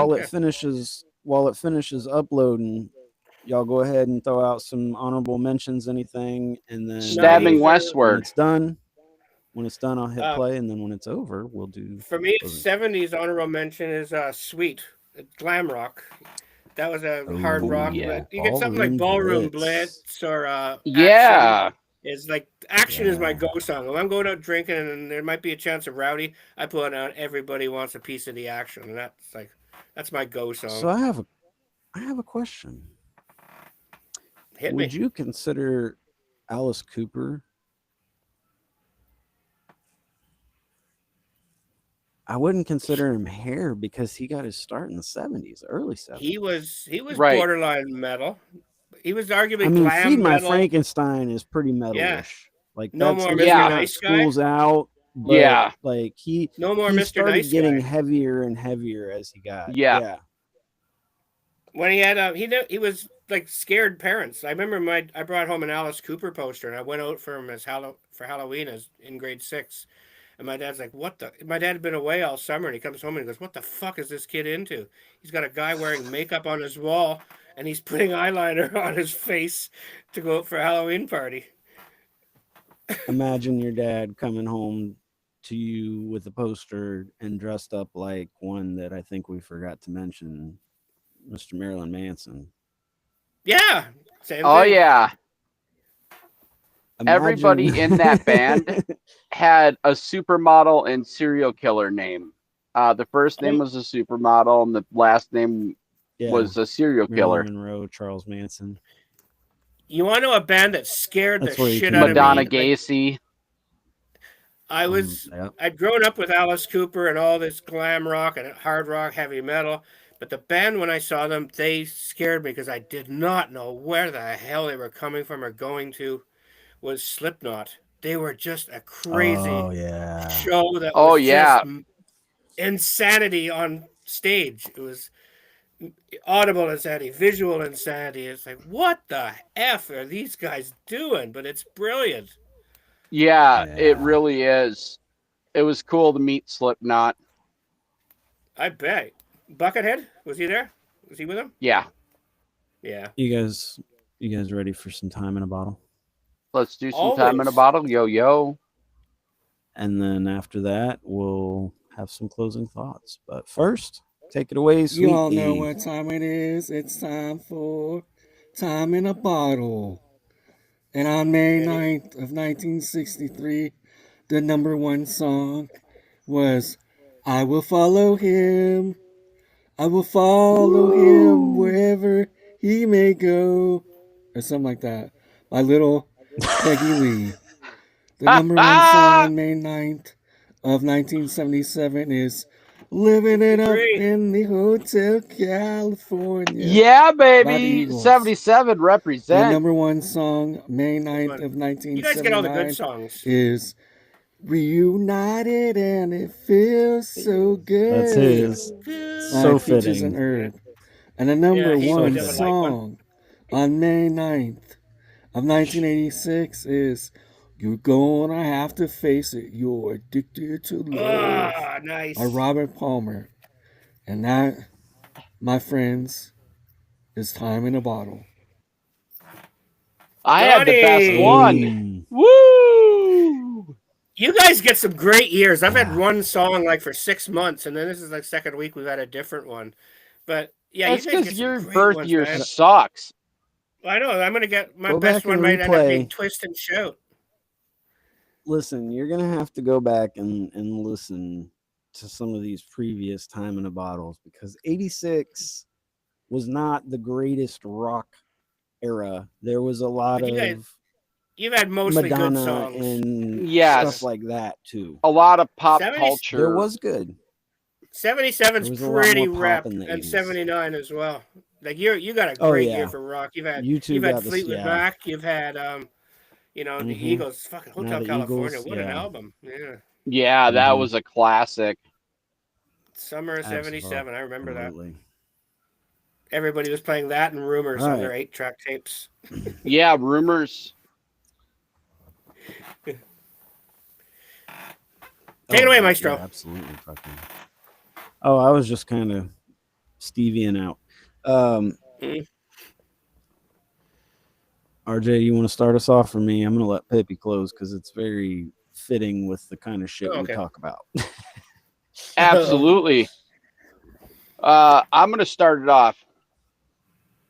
While it finishes uploading, y'all go ahead and throw out some honorable mentions, anything, and then Stabbing Westward. When it's done, I'll hit play, and then when it's over, we'll do. For me, 70s honorable mention is Sweet, glam rock. That was a hard rock. Yeah. You get something like Ballroom Blitz or yeah. It's like Action is my go song. If I'm going out drinking and there might be a chance of rowdy, I put on Everybody Wants a Piece of the Action, and that's my go song. So I have a question. Would you consider Alice Cooper? I wouldn't consider him hair because he got his start in the 70s, early 70s. He was borderline metal. He was arguably glam Feed metal. My Frankenstein is pretty metal-ish. Yeah. Like No that's More Mr. Nice Guy. School's out. Yeah. Like No More he Mr. started Nice getting Guy. heavier and heavier as he got. Yeah. When he had he was like scared parents. I remember I brought home an Alice Cooper poster and I went out for him for Halloween in grade 6. And my dad's like, what the? My dad had been away all summer and he comes home and he goes, what the fuck is this kid into? He's got a guy wearing makeup on his wall and he's putting eyeliner on his face to go out for a Halloween party. Imagine your dad coming home to you with a poster and dressed up like one that I think we forgot to mention, Mr. Marilyn Manson. Yeah. Same oh, thing. Yeah. Everybody in that band had a supermodel and serial killer name. The first name was a supermodel, and the last name was a serial killer. Marilyn Monroe, Charles Manson. You want to know a band that scared the shit out of me? Madonna Gacy. I'd grown up with Alice Cooper and all this glam rock and hard rock, heavy metal. But the band, when I saw them, they scared me because I did not know where the hell they were coming from or going to. Was Slipknot. They were just a crazy show that was just insanity on stage. It was audible insanity, visual insanity. It's like, what the F are these guys doing? But it's brilliant. Yeah, it really is. It was cool to meet Slipknot. I bet. Buckethead, was he there? Was he with him? Yeah. Yeah. You guys ready for some Time in a Bottle? Let's do some Time in a Bottle, yo. And then after that, we'll have some closing thoughts. But first, take it away, Sweet. You all know what time it is. It's time for Time in a Bottle. And on May 9th of 1963, the number one song was I Will Follow Him. I will follow him wherever he may go. Or something like that. By Little Peggy Lee. The number one song on May 9th of 1977 is Living It Up in the Hotel California. Yeah, baby. 77 represent. The number one song, May 9th of 1979. You guys get all the good songs. Is Reunited and It Feels So Good. That's his. So fitting. An herb. And the number one song on May 9th of 1986 is You're Gonna Have to Face It, You're Addicted to Love. Nice. By Robert Palmer. And that, my friends, is Time in a Bottle. I had the best one. Woo! You guys get some great years. I've had one song like for 6 months, and then this is like second week we've had a different one. But yeah, that's you guys because get your some birth ones, year man. sucks. I know. I'm gonna get my Go best back one. and Might end up replay. being Twist and Shout. Listen, you're gonna have to go back and listen to some of these previous Time in a Bottles because 86 was not the greatest rock era, there was a lot of you've had mostly Madonna good songs and stuff like that too. A lot of pop culture. There was good. 77's pretty rap, and 79 as well. Like you got a great year for rock. You've had Fleetwood Mac. You've had the Eagles. Fucking Hotel California. Eagles, what an album! Yeah, that was a classic. Summer of 77. I remember that. Everybody was playing that and Rumors on their 8-track tapes. Yeah, Rumors. Take it away, Maestro. Yeah, absolutely. Fucking. Oh, I was just kind of Stevieing out. RJ, you want to start us off for me? I'm going to let Pippi close because it's very fitting with the kind of shit we talk about. Absolutely. I'm going to start it off.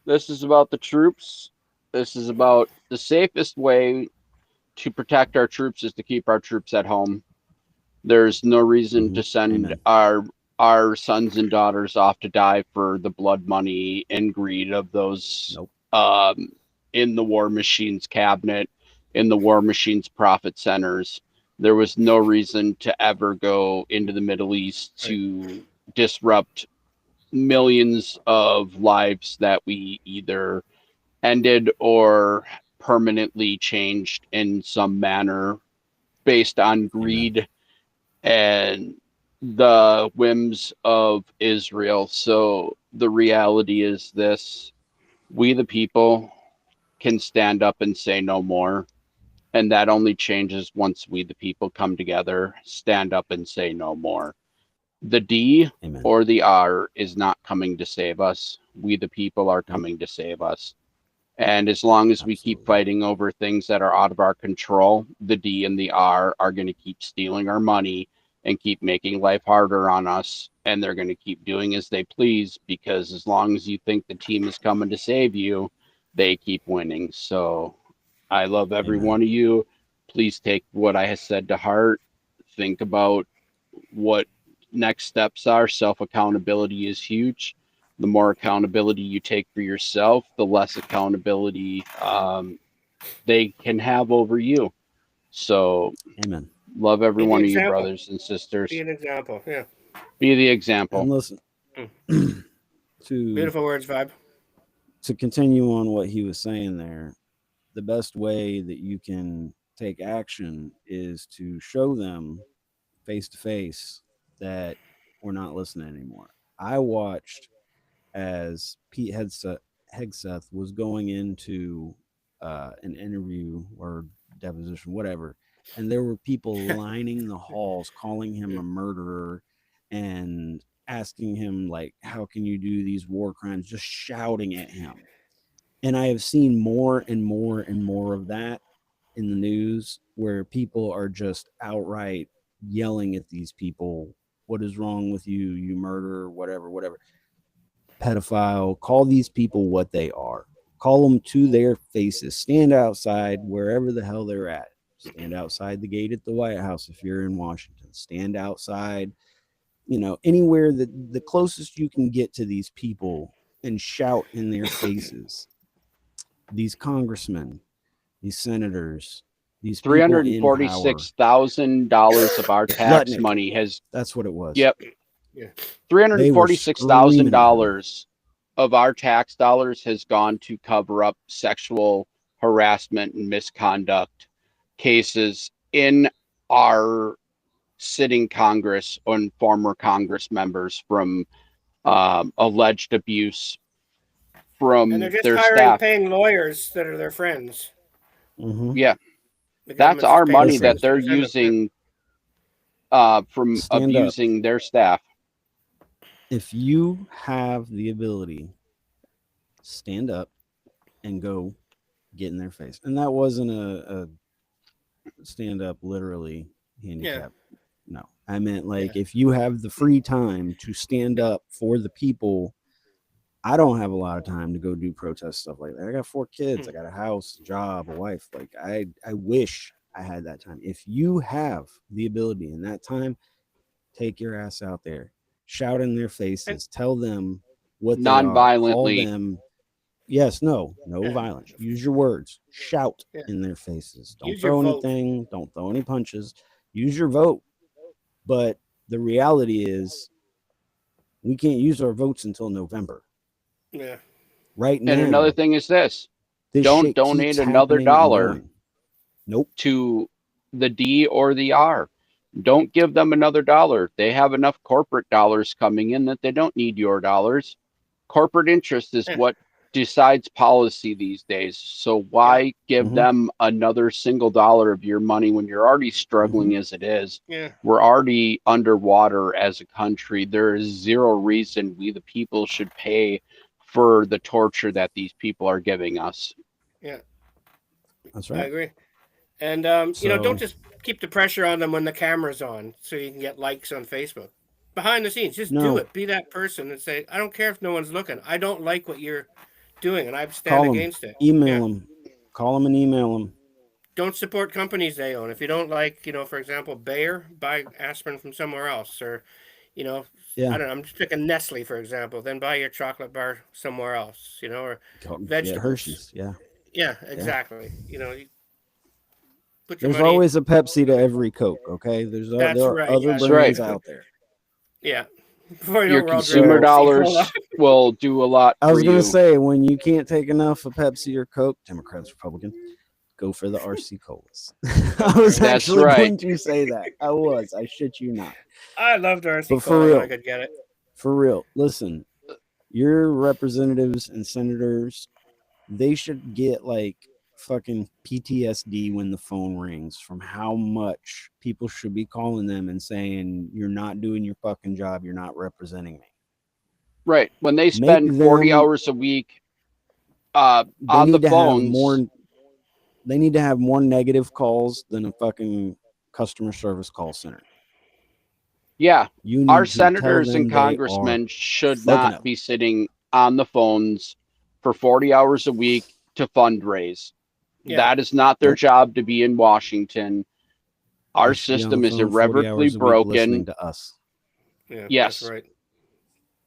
This is about the troops. This is about the safest way to protect our troops is to keep our troops at home. There's no reason to send our sons and daughters off to die for the blood money and greed of those in the war machine's cabinet, in the war machine's profit centers. There was no reason to ever go into the Middle East to disrupt millions of lives that we either ended or permanently changed in some manner based on greed and the whims of Israel. So the reality is this: we the people can stand up and say no more, and that only changes once we the people come together, stand up and say no more. The D or the R is not coming to save us. We the people are coming to save us. And as long as we keep fighting over things that are out of our control, the D and the R are going to keep stealing our money and keep making life harder on us. And they're going to keep doing as they please, because as long as you think the team is coming to save you, they keep winning. So I love every one of you. Please take what I have said to heart. Think about what next steps are. Self-accountability is huge. The more accountability you take for yourself, the less accountability they can have over you. So, love every one of you, brothers and sisters. Be an example, yeah. Be the example. And listen, beautiful words, Vibe. To continue on what he was saying there, the best way that you can take action is to show them face to face that we're not listening anymore. I watched as Pete Hegseth was going into an interview or deposition, whatever, and there were people lining the halls calling him a murderer and asking him, like, how can you do these war crimes, just shouting at him. And I have seen more and more and more of that in the news, where people are just outright yelling at these people, what is wrong with you, you murderer, whatever, pedophile. Call these people what they are. Call them to their faces. Stand outside wherever the hell they're at. Stand outside the gate at the White House if you're in Washington. Stand outside, anywhere that the closest you can get to these people and shout in their faces. These congressmen, these senators, these $346,000 of our tax money has. That's what it was. Yep. Yeah. $346,000 of our tax dollars has gone to cover up sexual harassment and misconduct cases in our sitting Congress and former Congress members from alleged abuse from and they're just their hiring, staff. Paying lawyers that are their friends. Yeah, that's our money that they're using from abusing their staff. If you have the ability, stand up and go get in their face. And that wasn't a stand up literally handicap. Yeah. No, I meant if you have the free time to stand up for the people. I don't have a lot of time to go do protest stuff like that. I got 4 kids. I got a house, a job, a wife. I wish I had that time. If you have the ability in that time, take your ass out there. Shout in their faces. Tell them what non-violently. Call them. no violence. Use your words. Shout in their faces. Don't throw anything. Don't throw any punches. Use your vote. But the reality is, we can't use our votes until November. Yeah. Right now. And another thing is this don't donate another dollar to the D or the R. Don't give them another dollar. They have enough corporate dollars coming in that they don't need your dollars. Corporate interest is what decides policy these days. So why give them another single dollar of your money when you're already struggling as it is? Yeah. We're already underwater as a country. There is zero reason we, the people, should pay for the torture that these people are giving us. Yeah. That's right. I agree. And, don't just keep the pressure on them when the camera's on so you can get likes on Facebook. Behind the scenes, just do it. Be that person and say, I don't care if no one's looking. I don't like what you're doing, and I stand against it. Email them. Call them and email them. Don't support companies they own. If you don't like, for example, Bayer, buy aspirin from somewhere else. Or, I don't know, I'm just picking Nestle, for example. Then buy your chocolate bar somewhere else, or vegetables. Hershey's, Yeah, exactly. There's always a Pepsi to every Coke, okay? There are other brands out there. Yeah. Your consumer dollars will do a lot for you. I was going to say, when you can't take enough of Pepsi or Coke, Democrats, Republicans, go for the RC Colas. I was actually going to say that. I shit you not. I loved RC Cola when I could get it. For real. Listen, your representatives and senators, they should get fucking PTSD when the phone rings from how much people should be calling them and saying, you're not doing your fucking job, you're not representing me. Right. When they spend 40 hours a week on the phones. They need to have more negative calls than a fucking customer service call center. Yeah. Our senators and congressmen should not be sitting on the phones for 40 hours a week to fundraise. Yeah. That is not their job to be in Washington. Our system is irreparably broken. To us. Yeah, yes. That's right.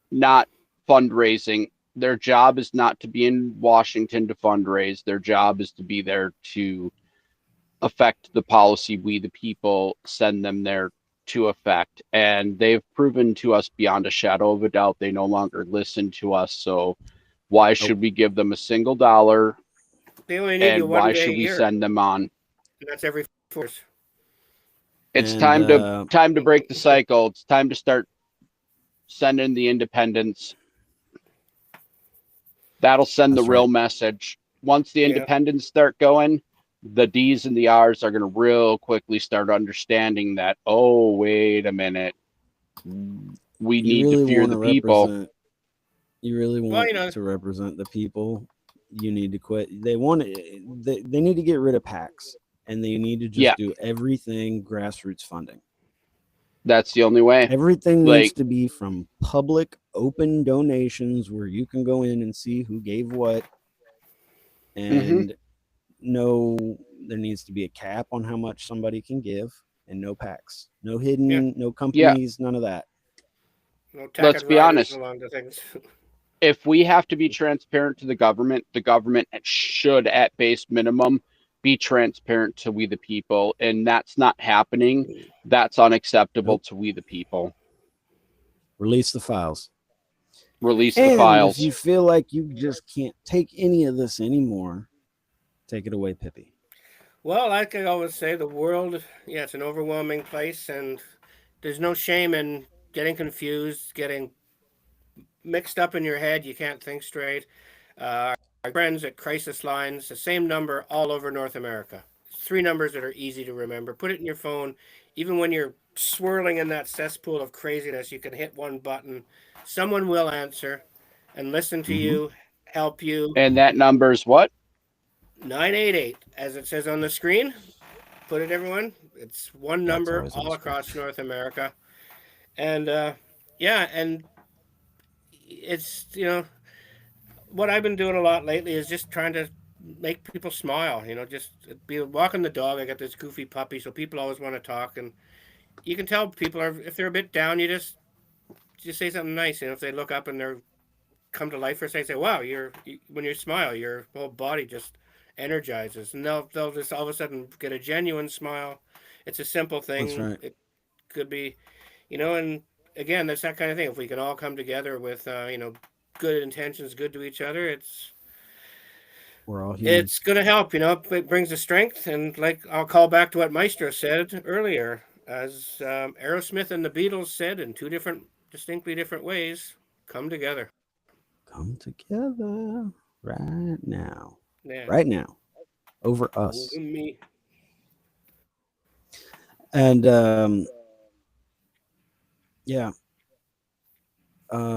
Not fundraising. Their job is not to be in Washington to fundraise. Their job is to be there to affect the policy we, the people, send them there to affect. And they've proven to us beyond a shadow of a doubt they no longer listen to us. So why should we give them a single dollar? They only need and why should we send them on? And that's every 4 years. It's time to break the cycle. It's time to start sending the independents. That'll send the real message. Once the independents start going, the D's and the R's are going to real quickly start understanding that, oh, wait a minute. We need to fear the people. You really want to represent the people. You need to quit. They need to get rid of PACs, and they need to just do everything grassroots funding. That's the only way. Everything needs to be from public, open donations where you can go in and see who gave what. And there needs to be a cap on how much somebody can give, and no PACs, no hidden, no companies, none of that. No Let's be honest. Along the things. If we have to be transparent to the government should, at base minimum, be transparent to we the people. And that's not happening. That's unacceptable to we the people. Release the files. Release the files. If you feel like you just can't take any of this anymore, take it away, Pippi. Well, like I always say, the world, it's an overwhelming place, and there's no shame in getting confused, getting mixed up in your head. You can't think straight. Our friends at Crisis Lines, the same number all over North America. 3 numbers that are easy to remember. Put it in your phone. Even when you're swirling in that cesspool of craziness, you can hit one button. Someone will answer and listen to you, help you. And that number is what? 988, as it says on the screen. Put it, everyone. It's one number all across North America. And, and it's, what I've been doing a lot lately is just trying to make people smile, just be walking the dog. I got this goofy puppy, so people always want to talk. And you can tell people if they're a bit down, you just say something nice. If they look up and they're come to life for a second. Say, wow, when you smile, your whole body just energizes, and they'll just all of a sudden get a genuine smile. It's a simple thing. That's right. It could be, and again, that's that kind of thing. If we can all come together with good intentions, good to each other, we're all human. It's going to help. It brings the strength, and like I'll call back to what Maestro said earlier, as Aerosmith and the Beatles said in two distinctly different ways. Come together. Come together right now. Yeah. Right now. Over us. Over me. And yeah.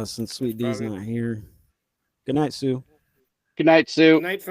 Since Sweet D's not here. Good night, Sue. Good night, Sue. Good night.